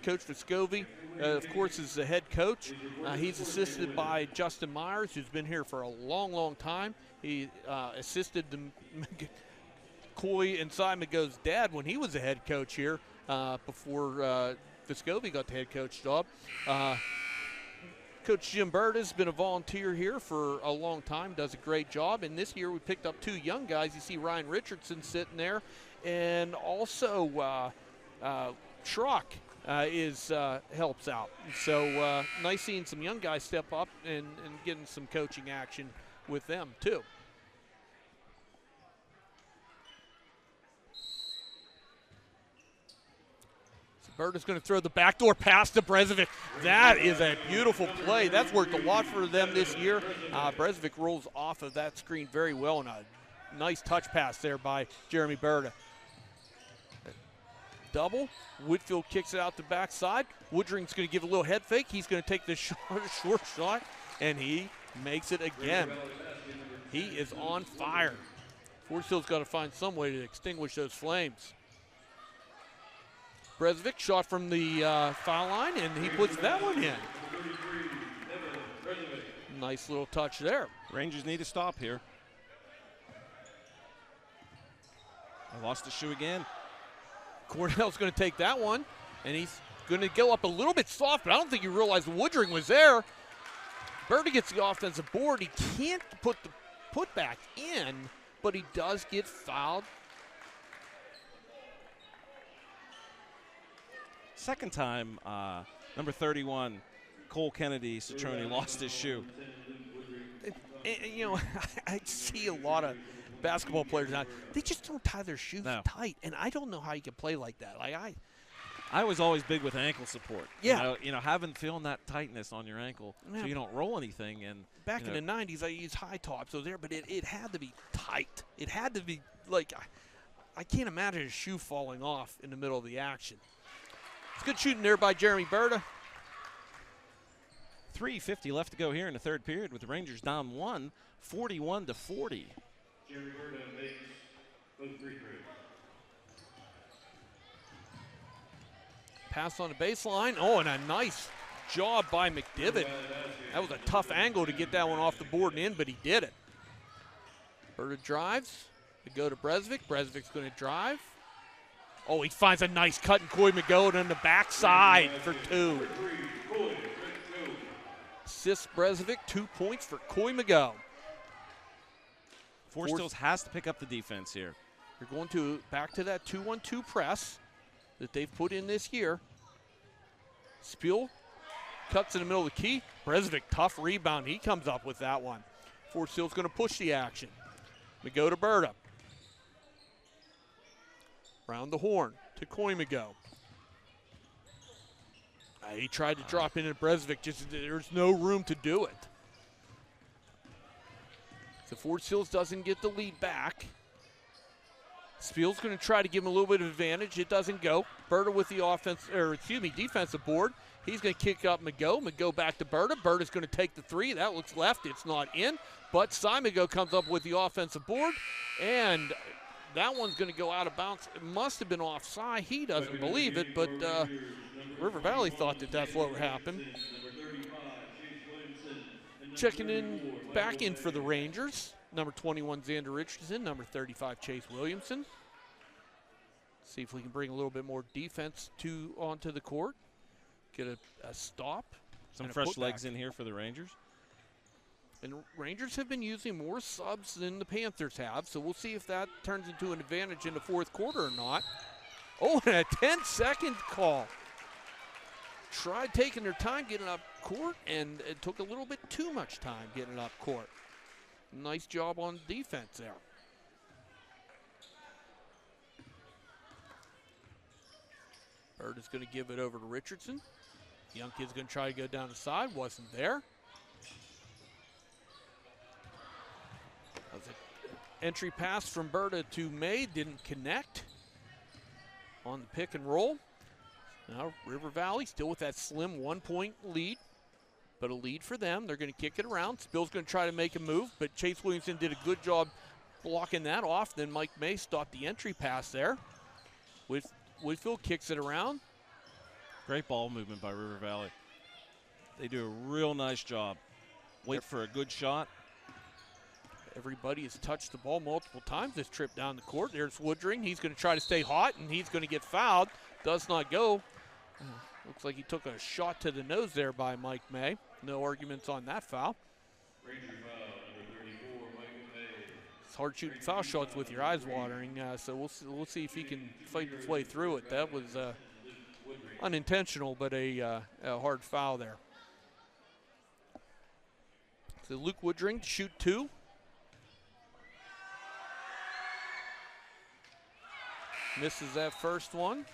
A: Coach Vescovi, of course, is the head coach. He's assisted by Justin Myers, who's been here for a long, long time. He assisted Coy and Sideman dad when he was the head coach here before Vescovi got the head coach job. Coach Jim Bird has been a volunteer here for a long time, does a great job. And this year we picked up 2 young guys. You see Ryan Richardson sitting there, and also Schrock helps out. So nice seeing some young guys step up and getting some coaching action with them too. Bird is going to throw the backdoor pass to Brezovic. That is a beautiful play. That's worked a lot for them this year. Brezovic rolls off of that screen very well, and a nice touch pass there by Jeremy Berta. Double. Whitfield kicks it out the backside. Woodring's going to give a little head fake. He's going to take the short shot, and he makes it again. He is on fire. Forest Hill's got to find some way to extinguish those flames. Brezovic shot from the foul line, and he puts that one in. Nice little touch there.
B: Rangers need to stop here. I lost the shoe again.
A: Cornell's going to take that one, and he's going to go up a little bit soft, but I don't think he realized Woodring was there. Berta gets the offensive board. He can't put the putback in, but he does get fouled.
B: Second time, number 31, Cole Kennedy Citrone lost his shoe.
A: You know, I see a lot of basketball players now. They just don't tie their shoes tight, and I don't know how you can play like that. Like
I: I was always big with ankle support.
A: Yeah.
I: You know, feeling that tightness on your ankle so you don't roll anything. And
A: back in the 90s, I used high tops over there, but it had to be tight. It had to be like I can't imagine a shoe falling off in the middle of the action. It's good shooting there by Jeremy Berta.
I: 3:50 left to go here in the third period with the Rangers down 1, 41-40.
H: Jeremy Berta makes both free throws.
A: Pass on the baseline. Oh, and a nice job by McDivitt. That was a tough angle to get that one off the board and in, but he did it. Berta drives. They go to Brezovic. Brezovic's going to drive. Oh, he finds a nice cut in Coy McGowan on the backside for 2. Assists Brezovic, 2 points for Coy McGowan.
B: Forest Hills has to pick up the defense here.
A: You're going to back to that 2-1-2 press that they've put in this year. Spiel cuts in the middle of the key. Brezovic, tough rebound. He comes up with that one. Forest Hills going to push the action. McGowan to Berta. Round the horn to Coy McGowan. He tried to drop in at Brezovic. Just there's no room to do it. So Forest Hills doesn't get the lead back. Spiel's going to try to give him a little bit of advantage. It doesn't go. Berta with the defensive board. He's going to kick up McGowan. McGowan back to Berta. Berta's going to take the 3. That looks left. It's not in. But Simon comes up with the offensive board. And that one's going to go out of bounds. It must have been offside. He doesn't believe it, but River Valley thought that that's what happened. Checking in, back in for the Rangers. Number 21, Xander Richardson. Number 35, Chase Williamson. See if we can bring a little bit more defense onto the court. Get a stop.
B: Some fresh legs in here for the Rangers.
A: And Rangers have been using more subs than the Panthers have, so we'll see if that turns into an advantage in the fourth quarter or not. Oh, and a 10-second call. Tried taking their time getting up court, and it took a little bit too much time getting up court. Nice job on defense there. Bird is going to give it over to Richardson. Young kid's going to try to go down the side. Wasn't there. That was an entry pass from Berta to May. Didn't connect on the pick and roll. Now River Valley still with that slim 1-point lead, but a lead for them. They're going to kick it around. Spill's going to try to make a move, but Chase Williamson did a good job blocking that off. Then Mike May stopped the entry pass there. Whitfield kicks it around.
I: Great ball movement by River Valley. They do a real nice job. Wait for a good shot.
A: Everybody has touched the ball multiple times this trip down the court. There's Woodring. He's going to try to stay hot, and he's going to get fouled. Does not go. Looks like he took a shot to the nose there by Mike May. No arguments on that foul.
H: Ranger foul, number 34, Michael May.
A: It's hard shooting foul shots with your eyes watering, so we'll see if he can fight his way through it. That was unintentional, but a hard foul there. So Luke Woodring to shoot 2. Misses that first one.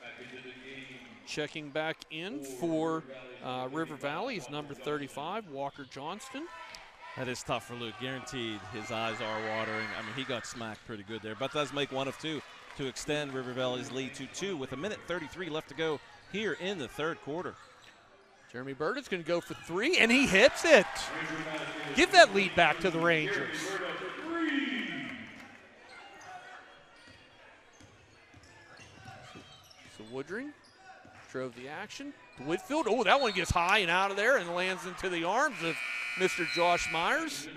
H: Back into the game.
A: Checking back in for River Valley is number 35, Walker Johnston.
I: That is tough for Luke. Guaranteed his eyes are watering. I mean, he got smacked pretty good there, but does make 1 of 2 to extend River Valley's lead to 2 with 1:33 left to go here in the third quarter.
A: Jeremy Bird is going to go for 3, and he hits it. Give that lead back to the Rangers. So Woodring drove the action to Whitfield. Oh, that one gets high and out of there and lands into the arms of Mr. Josh Myers.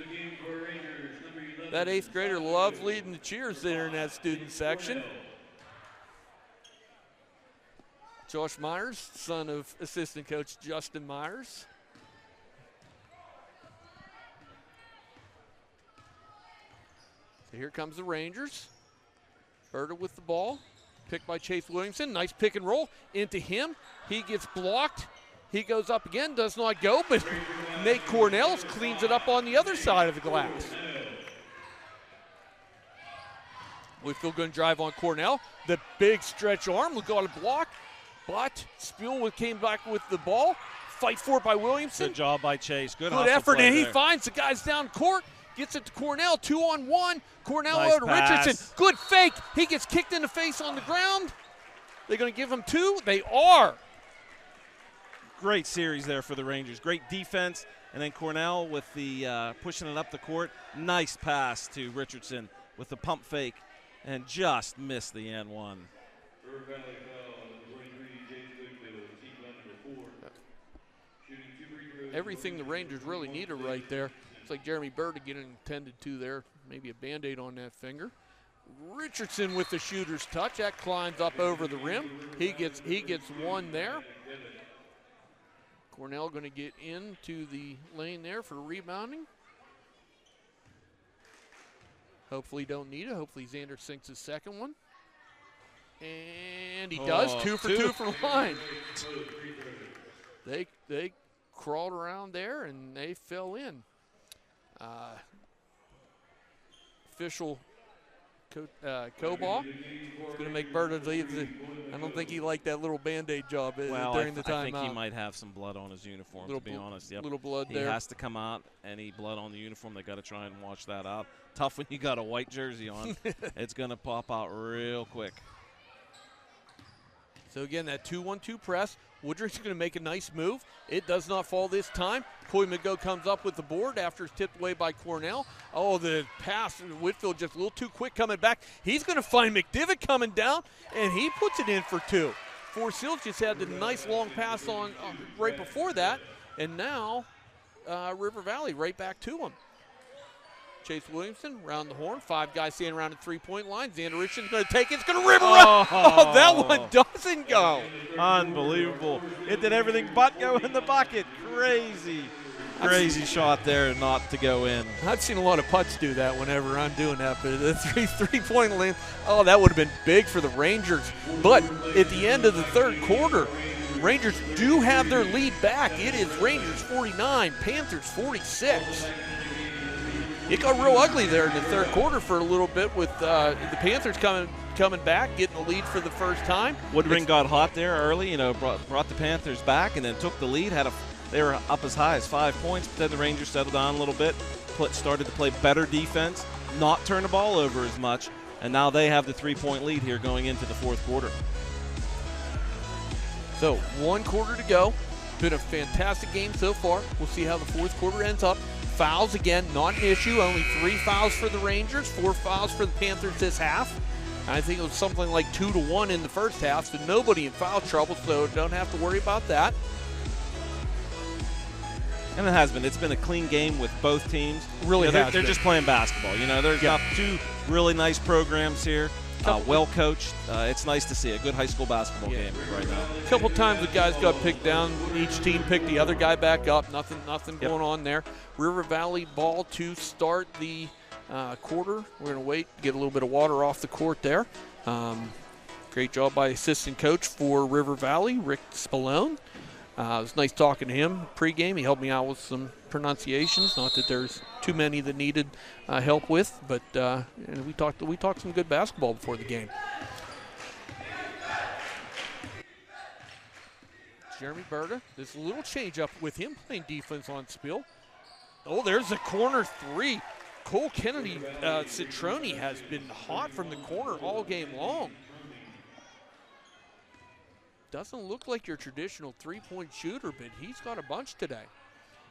A: That 8th grader loves leading the cheers there in that student section. Josh Myers, son of assistant coach Justin Myers. So here comes the Rangers. Berta with the ball. Picked by Chase Williamson. Nice pick and roll into him. He gets blocked. He goes up again, does not go, but Nate Cornell cleans it up on the other side of the glass. Whitfield going to drive on Cornell. The big stretch arm will go on a block, but Spiel came back with the ball. Fight for it by Williamson.
I: Good job by Chase. Good
A: effort,
I: play
A: and he
I: there.
A: finds the guys down court. Gets it to Cornell, 2-on-1. Cornell
I: Nice
A: to
I: pass.
A: Richardson. Good fake. He gets kicked in the face on the ground. They're going to give him 2. They are.
I: Great series there for the Rangers. Great defense, and then Cornell with the pushing it up the court. Nice pass to Richardson with the pump fake, and just missed the and one.
H: River Valley foul, number 23, James Whitfield, team number 4. Shooting 2 free throws.
A: Everything the Rangers really needed right there. It's like Jeremy Bird getting intended to there. Maybe a Band-Aid on that finger. Richardson with the shooter's touch. That climbs up over the rim. He gets 1 there. Cornell going to get into the lane there for rebounding. Hopefully don't need it. Hopefully Xander sinks his second one. And he does. 2 for 2 from the line. They crawled around there and they fell in. Official Kobaugh is going to make Berta leave. I don't think he liked that little Band-Aid job during the timeout.
I: I think he might have some blood on his uniform, to be honest. Yep.
A: Little blood
I: he
A: there.
I: He has to come out, any blood on the uniform. They got to try and wash that out. Tough when you got a white jersey on. It's going to pop out real quick.
A: So again, that 2-1-2 press. Woodring's going to make a nice move. It does not fall this time. Coy McGo comes up with the board after it's tipped away by Cornell. Oh, the pass. Whitfield just a little too quick coming back. He's going to find McDivitt coming down, and he puts it in for 2. Forsyth just had the nice long pass on right before that, and now River Valley right back to him. Chase Williamson around the horn. 5 guys standing around the 3-point line. Xander Richardson's going to take it. It's going to river run. Oh, that one doesn't go.
I: Unbelievable. It did everything but go in the bucket. Crazy shot there not to go in.
A: I've seen a lot of putts do that whenever I'm doing that, but the three-point line, oh, that would have been big for the Rangers. But at the end of the third quarter, Rangers do have their lead back. It is Rangers 49, Panthers 46. It got real ugly there in the third quarter for a little bit with the Panthers coming back, getting the lead for the first time.
I: Woodring got hot there early, brought the Panthers back and then took the lead. They were up as high as 5 points, but then the Rangers settled down a little bit, started to play better defense, not turn the ball over as much, and now they have the 3-point lead here going into the fourth quarter.
A: So 1 quarter to go. Been a fantastic game so far. We'll see how the fourth quarter ends up. Fouls again, not an issue. Only 3 fouls for the Rangers, 4 fouls for the Panthers this half. I think it was something like 2-1 in the first half, so nobody in foul trouble, so don't have to worry about that.
I: And it has been. It's been a clean game with both teams.
A: Really
I: you know,
A: has
I: they're
A: been.
I: just playing basketball. You know, there's got two really nice programs here, well coached. It's nice to see a good high school basketball game right now.
A: A couple times the guys got picked down. Each team picked the other guy back up. Nothing going on there. River Valley ball to start the quarter. We're going to wait, get a little bit of water off the court there. Great job by assistant coach for River Valley, Rick Spallone. It was nice talking to him pregame. He helped me out with some pronunciations. Not that there's too many that needed help with, but and we talked some good basketball before the game. Jeremy Berta, this little change up with him playing defense on Spill. Oh, there's a corner three. Cole Kennedy Citrone has been hot from the corner all game long. Doesn't look like your traditional three-point shooter, but he's got a bunch today.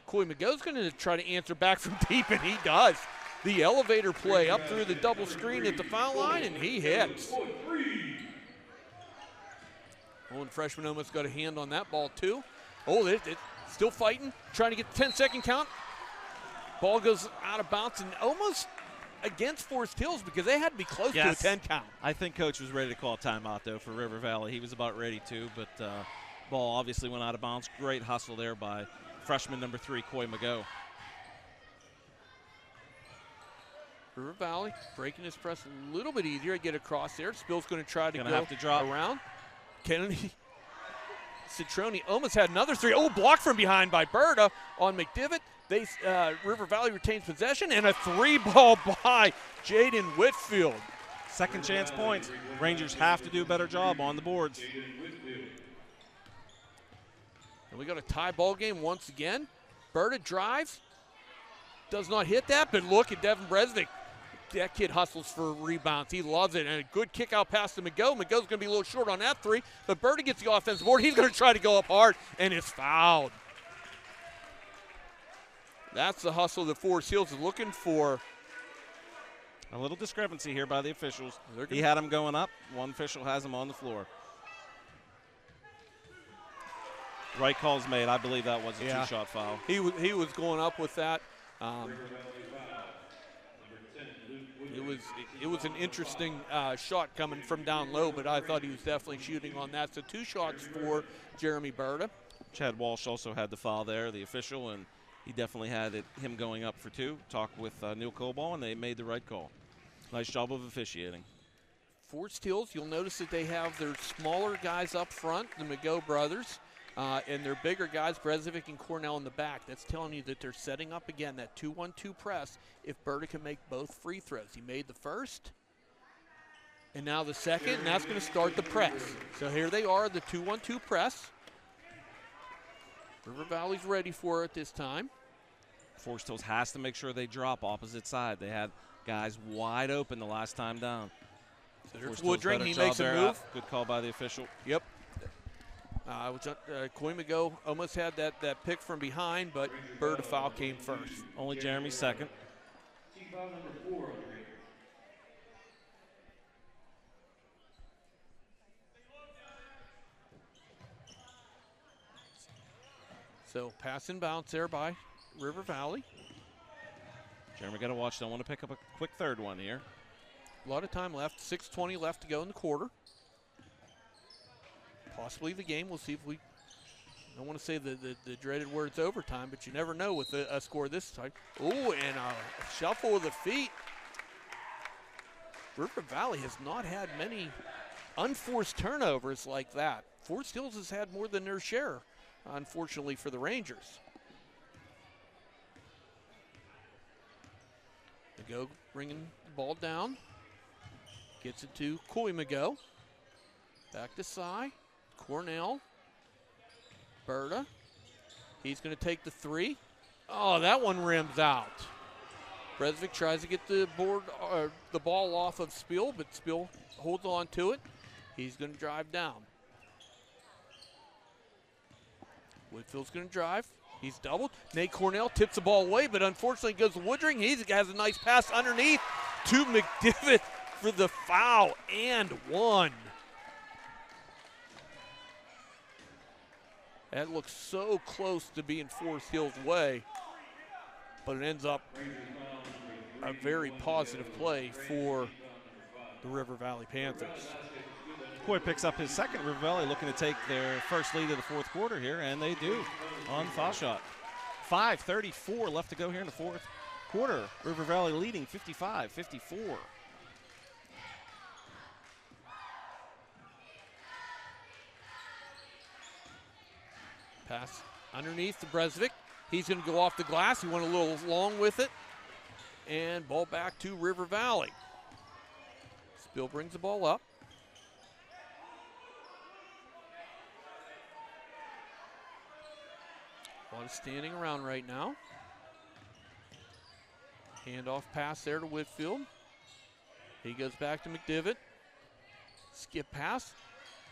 A: Coy McGo's going to try to answer back from deep, and he does. The elevator play up through the double screen at the foul line, and he hits. Oh, and freshman almost got a hand on that ball, too. Oh, it still fighting, trying to get the 10-second count. Ball goes out of bounds and almost against Forest Hills because they had to be close to a 10 count.
I: I think Coach was ready to call a timeout, though, for River Valley. He was about ready to, but ball obviously went out of bounds. Great hustle there by freshman number 3, Coy McGo.
A: River Valley breaking his press a little bit easier. Get across there. Spill's going to try to go
I: have to drop
A: around. Kennedy Citrone almost had another three. Oh, blocked from behind by Berta on McDivitt. River Valley retains possession, and a three ball by Jaden Whitfield.
I: Second chance points. Rangers have to do a better job on the boards.
A: And we got a tie ball game once again. Berta drives. Does not hit that, but look at Devin Bresnick. That kid hustles for rebounds. He loves it. And a good kick out pass to McGo. McGo's going to be a little short on that three, but Berta gets the offensive board. He's going to try to go up hard, and it's fouled. That's the hustle that Forest Hills is looking for.
I: A little discrepancy here by the officials. He had him going up. One official has him on the floor. Right call's made. I believe that was a two-shot foul.
A: He was going up with that. It was an interesting shot coming from down low, but I thought he was definitely shooting on that. So 2 shots for Jeremy Berta.
I: Chad Walsh also had the foul there, the official, and he definitely had him going up for 2. Talked with Neil Coball, and they made the right call. Nice job of officiating.
A: Forest Hills, you'll notice that they have their smaller guys up front, the McGo brothers, and their bigger guys, Brezovic and Cornell, in the back. That's telling you that they're setting up again that 2-1-2 press if Berta can make both free throws. He made the first, and now the second, and that's going to start the press. So here they are, the 2-1-2 press. River Valley's ready for it this time.
I: Forest Hills has to make sure they drop opposite side. They had guys wide open the last time down.
A: So there's Woodring. He makes a move.
I: Good call by the official.
A: Yep. Coy McGo almost had that pick from behind, but Berta foul came first.
I: Only Jeremy's second.
H: Team foul number 4 on the Rangers.
A: So pass and bounce there by River Valley.
I: Jeremy got to watch. Don't want to pick up a quick third one here.
A: A lot of time left. 6:20 left to go in the quarter. Possibly the game. We'll see if we. I don't want to say the dreaded words overtime, but you never know with a score this time. Oh, and a shuffle of the feet. River Valley has not had many unforced turnovers like that. Forest Hills has had more than their share, unfortunately, for the Rangers. McGo bringing the ball down. Gets it to Coy McGo. Back to Cy. Cornell. Berta. He's going to take the three. Oh, that one rims out. Bresvik tries to get the ball off of Spill, but Spill holds on to it. He's going to drive down. Whitfield's going to drive. He's doubled. Nate Cornell tips the ball away, but unfortunately goes to Woodring. He has a nice pass underneath to McDivitt for the foul, and one. That looks so close to being Forest Hill's way, but it ends up a very positive play for the River Valley Panthers.
I: Coy picks up his second. River Valley looking to take their first lead of the fourth quarter here, and they do on the foul shot. 5:34 left to go here in the fourth quarter. River Valley leading 55-54.
A: Pass underneath to Bresvik. He's going to go off the glass. He went a little long with it. And ball back to River Valley. Spill brings the ball up. A lot of standing around right now. Handoff pass there to Whitfield. He goes back to McDivitt. Skip pass.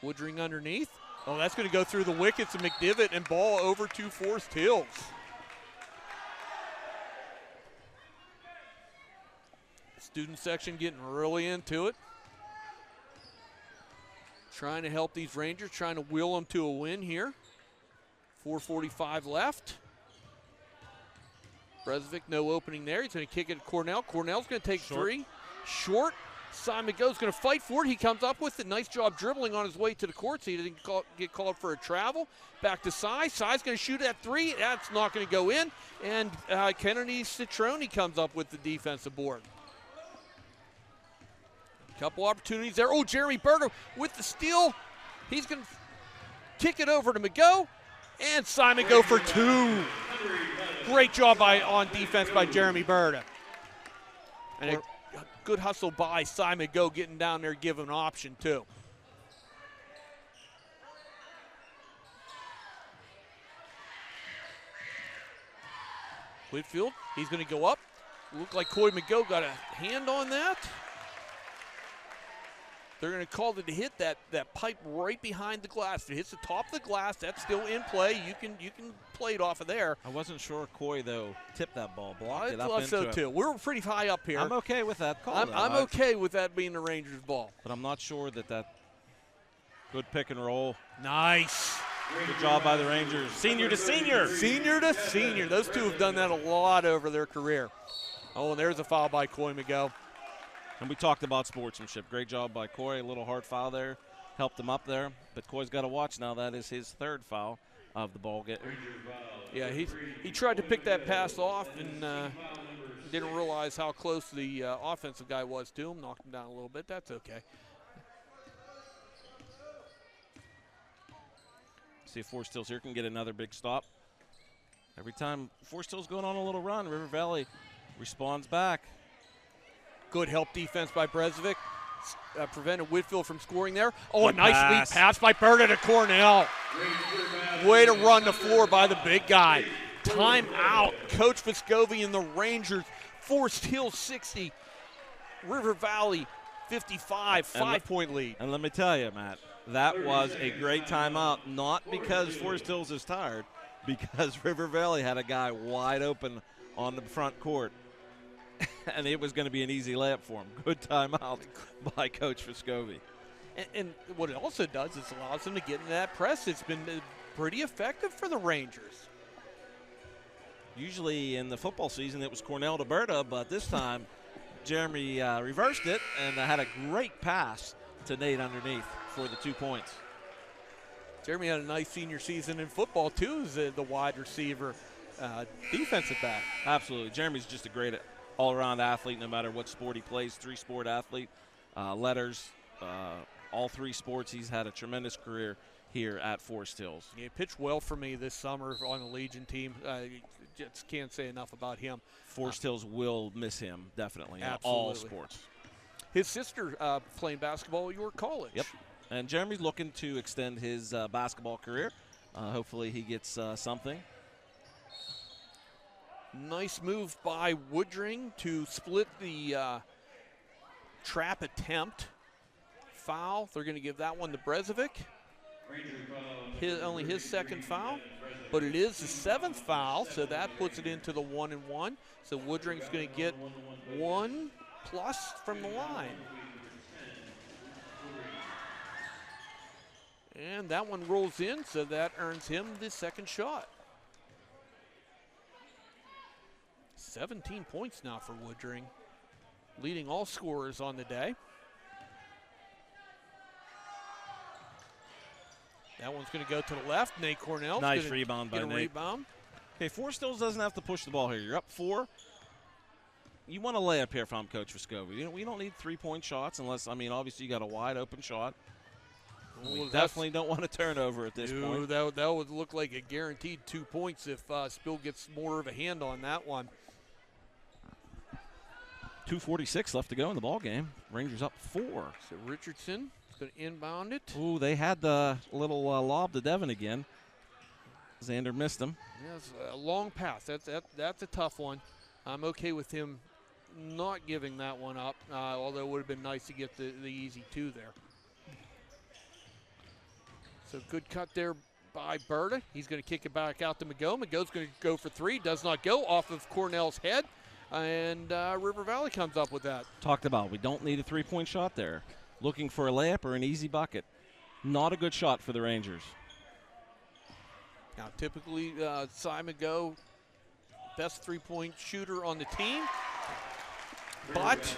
A: Woodring underneath. Oh, that's going to go through the wickets of McDivitt and ball over to Forest Hills. Student section getting really into it. Trying to help these Rangers, trying to will them to a win here. 4:45 left. Bresvik, no opening there. He's going to kick it to Cornell. Cornell's going to take three. Short. Simon Go's going to fight for it. He comes up with it. Nice job dribbling on his way to the court so he didn't get called for a travel. Back to Cy. Cy's going to shoot at three. That's not going to go in. And Kennedy Citrone comes up with the defensive board. Couple opportunities there. Oh, Jeremy Berger with the steal. He's going to kick it over to McGo. And Simon Go for two. Great job on defense by Jeremy Berger. And a good hustle by Simon Go getting down there, giving an option too. Whitfield, he's going to go up. Looked like Coy McGo got a hand on that. They're going to call it to hit that pipe right behind the glass. If it hits the top of the glass, that's still in play. You can play it off of there.
I: I wasn't sure Coy, though, tipped that ball, blocked it
A: I
I: up
A: thought
I: into
A: so,
I: him.
A: too. We're pretty high up here.
I: I'm okay with that call,
A: I'm okay with that being the Rangers' ball.
I: But I'm not sure that good pick and roll.
A: Nice.
I: Good job by the Rangers. Senior to senior.
A: Senior to senior. Those two have done that a lot over their career. Oh, and there's a foul by Coy McGo.
I: And we talked about sportsmanship. Great job by Coy. A little hard foul there. Helped him up there. But Coy's got to watch now. That is his third foul of the ball game.
A: Yeah, he tried to pick that pass off and didn't realize how close the offensive guy was to him. Knocked him down a little bit. That's okay.
I: See if Forest Hills here can get another big stop. Every time Forest Hills going on a little run, River Valley responds back.
A: Good help defense by Bresvik. Prevented Whitfield from scoring there. Oh, a nice lead pass by Berta to Cornell. Way to run the floor by the big guy. Time out. Coach Vescovi and the Rangers. Forest Hills 60. River Valley 55. 5-point lead.
I: And let me tell you, Matt, that was a great timeout, not because Forest Hills is tired, because River Valley had a guy wide open on the front court. And it was going to be an easy layup for him. Good timeout by Coach Vescovi.
A: And what it also does is allows them to get into that press. It's been pretty effective for the Rangers.
I: Usually in the football season it was Cornell to Berta, but this time Jeremy reversed it and had a great pass to Nate underneath for the 2 points.
A: Jeremy had a nice senior season in football too as the wide receiver, defensive back.
I: Absolutely. Jeremy's just a great all-around athlete no matter what sport he plays. Three-sport athlete, letters, all three sports. He's had a tremendous career here at Forest Hills.
A: Yeah, he pitched well for me this summer on the Legion team. Just can't say enough about him.
I: Forest Hills will miss him, definitely, in
A: absolutely.
I: all sports.
A: His sister playing basketball at York College.
I: Yep. And Jeremy's looking to extend his basketball career. Hopefully he gets something.
A: Nice move by Woodring to split the trap attempt. Foul. They're going to give that one to Bresvik. Only his second foul, but it is the seventh foul, so that puts it into the 1-and-1. So Woodring's going to get 1+ from the line. And that one rolls in, so that earns him the second shot. 17 points now for Woodring, leading all scorers on the day. That one's going to go to the left. Nate Cornell.
I: Nice rebound by
A: Nate.
I: Rebound. Okay, Forest Hills doesn't have to push the ball here. You're up 4. You want to lay up here if I'm Coach Vescovi. We don't need 3-point shots unless, I mean, obviously you got a wide open shot. We definitely don't want a turnover at this point.
A: That would look like a guaranteed 2 points if Spill gets more of a hand on that one.
I: 2:46 left to go in the ball game. Rangers up 4.
A: So Richardson is going to inbound it.
I: Ooh, they had the little lob to Devin again. Xander missed him.
A: Yes, a long pass. That's a tough one. I'm okay with him not giving that one up, although it would have been nice to get the easy 2 there. So good cut there by Berta. He's going to kick it back out to Mago. Mago's going to go for 3. Does not go. Off of Cornell's head. And River Valley comes up with that.
I: Talked about, we don't need a 3-point shot there. Looking for a layup or an easy bucket. Not a good shot for the Rangers.
A: Now, typically, Simon Go, best 3-point shooter on the team. But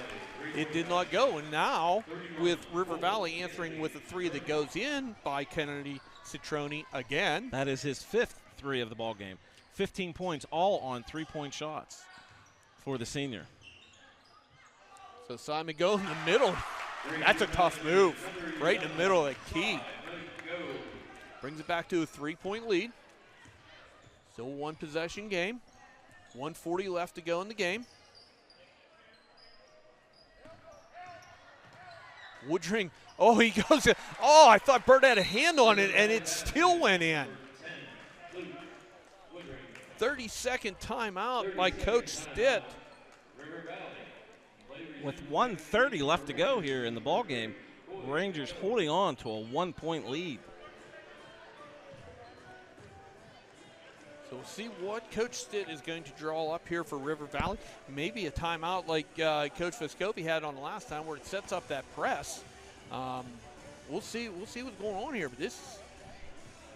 A: it did not go. And now, with River Valley answering with a 3 that goes in by Kennedy Citroni again.
I: That is his 5th 3 of the ball game. 15 points, all on 3-point shots for the senior.
A: So Simon Go in the middle. That's a tough move. Right in the middle of the key. Brings it back to a 3-point lead. Still 1 possession game. 1:40 left to go in the game. Woodring, oh, he goes, oh, I thought Bird had a hand on it, and it still went in. 30-second timeout by Coach Stitt.
I: With 1:30 left to go here in the ball game, Rangers holding on to a 1-point lead.
A: So we'll see what Coach Stitt is going to draw up here for River Valley. Maybe a timeout like Coach Vescovi had on the last time where it sets up that press. We'll see what's going on here. But this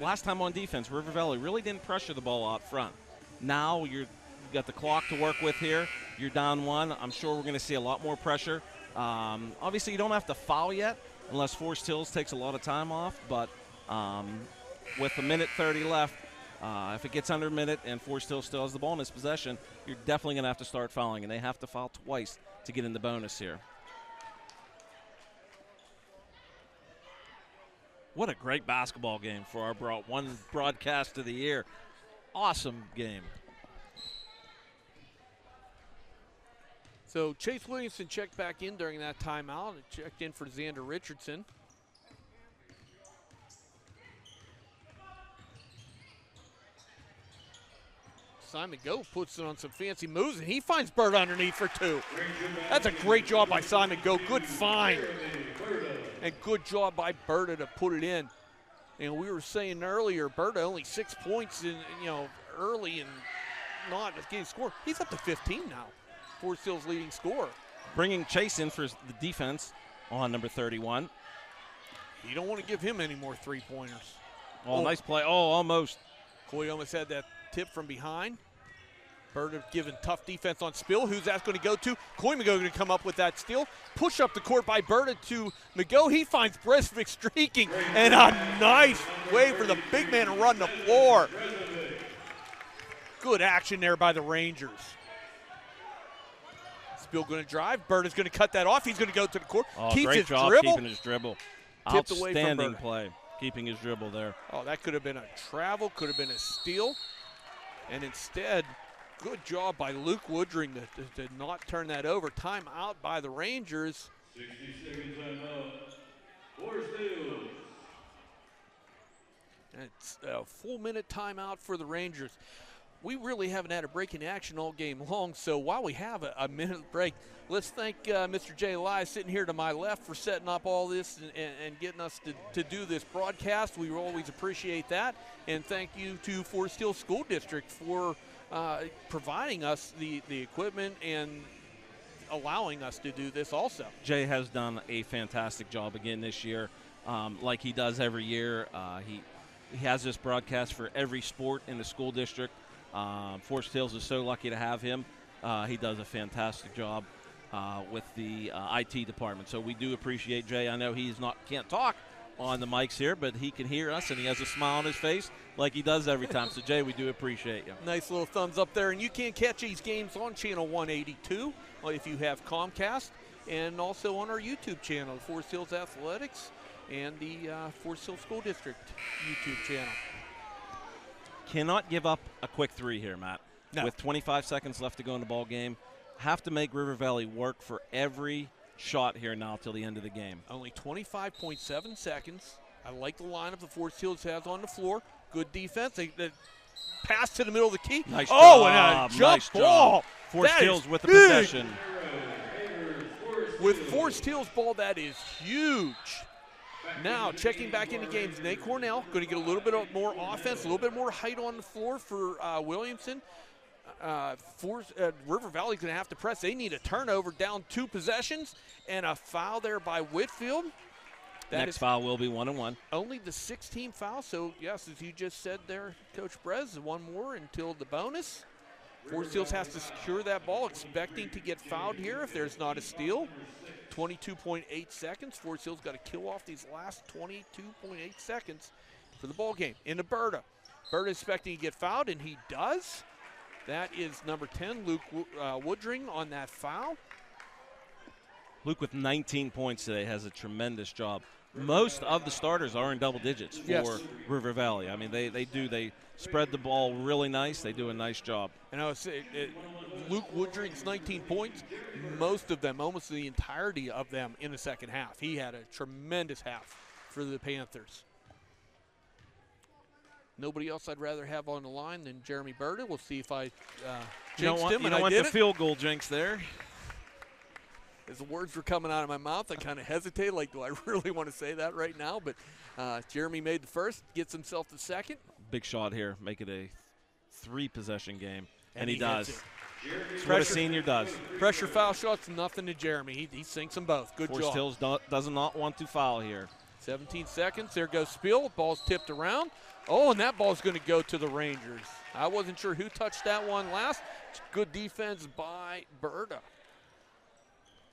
I: last time on defense, River Valley really didn't pressure the ball out front. Now you've got the clock to work with here. You're down 1. I'm sure we're going to see a lot more pressure. Obviously, you don't have to foul yet unless Forest Hills takes a lot of time off. But with 1:30 left, if it gets under a minute and Forest Hills still has the ball in its possession, you're definitely going to have to start fouling, and they have to foul twice to get in the bonus here. What a great basketball game for our one broadcast of the year. Awesome game.
A: So Chase Williamson checked back in during that timeout and checked in for Xander Richardson. Simon Go puts it on some fancy moves, and he finds Bird underneath for 2. That's a great job by Simon Go. Good find. And good job by Berta to put it in. And we were saying earlier, Berta only 6 points in, early and not getting scored. He's up to 15 now. Forest Hills leading scorer.
I: Bringing Chase in for the defense on number 31.
A: You don't want to give him any more 3-pointers.
I: Oh, nice play. Oh, almost.
A: Coy almost had that tip from behind. Berta giving tough defense on Spill. Who's that going to go to? Coy Mago going to come up with that steal. Push up the court by Berta to Mago. He finds Bresvik streaking. And a nice way for the big man to run the floor. Good action there by the Rangers. Spill going to drive. Berta's going to cut that off. He's going to go to the court.
I: Oh,
A: Keeps
I: great
A: his
I: job
A: dribble.
I: keeping his dribble.
A: Tipped away from
I: Outstanding
A: Berta.
I: play, keeping his dribble there.
A: Oh, that could have been a travel, could have been a steal. And instead, good job by Luke Woodring to not turn that over. Time out by the Rangers.
H: 60-second timeout. Forest Hills.
A: It's a full minute timeout for the Rangers. We really haven't had a break in action all game long, so while we have a minute break, let's thank Mr. Jay Lai sitting here to my left for setting up all this and getting us to do this broadcast. We always appreciate that. And thank you to Forest Hills School District for providing us the equipment and allowing us to do this also.
I: Jay has done a fantastic job again this year. like he does every year. He has this broadcast for every sport in the school district. Forest Hills is so lucky to have him. He does a fantastic job with the IT department. So we do appreciate Jay. I know can't talk on the mics here, but he can hear us, and he has a smile on his face like he does every time. So, Jay, we do appreciate you.
A: Nice little thumbs up there. And you can catch these games on Channel 182 if you have Comcast, and also on our YouTube channel, Forest Hills Athletics and the Forest Hills School District YouTube channel.
I: Cannot give up a quick three here, Matt.
A: No.
I: With 25 seconds left to go in the ball game. Have to make River Valley work for every shot here now till the end of the game.
A: Only 25.7 seconds. I like the lineup the Forest Hills has on the floor. Good defense. They pass to the middle of the key.
I: Nice
A: job.
I: And
A: a jump
I: nice
A: ball.
I: Job. Forest Hills with the
A: big.
I: possession.
A: With Forest Hills ball, that is huge. Now, checking back into games, Nate Cornell going to get a little bit more offense, a little bit more height on the floor for Williamson. River Valley's going to have to press. They need a turnover, down 2 possessions, and a foul there by Whitfield.
I: Next foul will be 1-1.
A: Only the 16th foul, so yes, as you just said there, Coach Brez, one more until the bonus. Forest Hills has to secure that ball, expecting to get fouled here if there's not a steal. 22.8 seconds. Forest Hills got to kill off these last 22.8 seconds for the ball game. Into Berta. Berta expecting to get fouled, and he does. That is number 10, Luke Woodring, on that foul.
I: Luke with 19 points today has a tremendous job. Most of the starters are in double digits for River Valley. I mean, they spread the ball really nice. They do a nice job.
A: And I would say Luke Woodring's 19 points, most of them, almost the entirety of them in the second half. He had a tremendous half for the Panthers. Nobody else I'd rather have on the line than Jeremy Berta. We'll see if I jinxed him.
I: You don't want the field goal jinx there.
A: As the words were coming out of my mouth, I kind of hesitated, like, do I really want to say that right now? But Jeremy made the first, gets himself the second.
I: Big shot here, make it a 3-possession game, and he
A: hits
I: does.
A: it.
I: That's what a senior does.
A: Pressure foul shots, nothing to Jeremy. He sinks them both. Good
I: Forest
A: job.
I: Hills does not want to foul here.
A: 17 seconds. There goes Spiel. Ball's tipped around. Oh, and that ball's going to go to the Rangers. I wasn't sure who touched that one last. Good defense by Berta.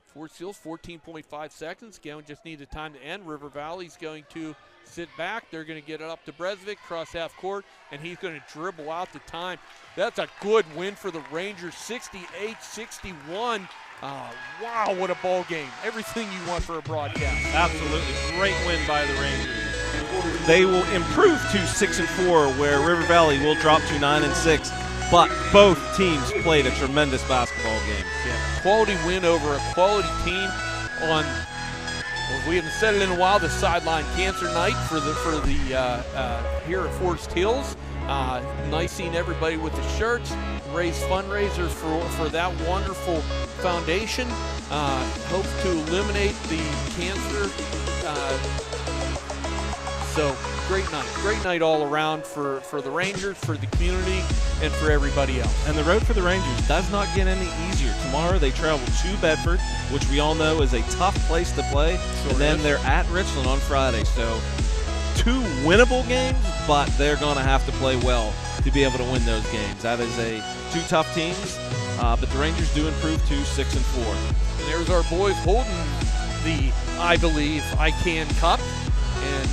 A: Forest Hills, 14.5 seconds. Again, just need the time to end. River Valley's going to sit back. They're going to get it up to Bresvik, cross half court, and he's going to dribble out the time. That's a good win for the Rangers, 68-61. Wow, what a ball game. Everything you want for a broadcast.
I: Absolutely. Great win by the Rangers. They will improve to 6-4, where River Valley will drop to 9-6. But both teams played a tremendous basketball game.
A: Yeah, quality win over a quality team on, well, we haven't said it in a while, the Sideline Cancer Night for the here at Forest Hills. Nice seeing everybody with the shirts. Raise fundraiser for that wonderful foundation. Hopes to eliminate the cancer. So great night all around for the Rangers, for the community, and for everybody else.
I: And the road for the Rangers does not get any easier. Tomorrow they travel to Bedford, which we all know is a tough place to play, and then they're at Richland on Friday. So 2 winnable games, but they're going to have to play well to be able to win those games. That is 2 tough teams, but the Rangers do improve to 6-4.
A: And there's our boys holding the, I believe, I Can Cup, and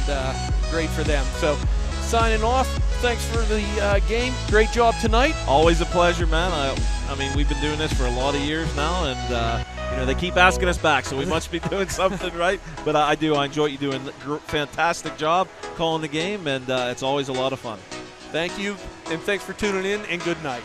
A: great for them. So signing off, thanks for the game. Great job tonight.
I: Always a pleasure, man. I mean, we've been doing this for a lot of years now, and they keep asking us back, so we must be doing something right. But I enjoy what you're doing. Fantastic job calling the game, and it's always a lot of fun.
A: Thank you, and thanks for tuning in, and good night.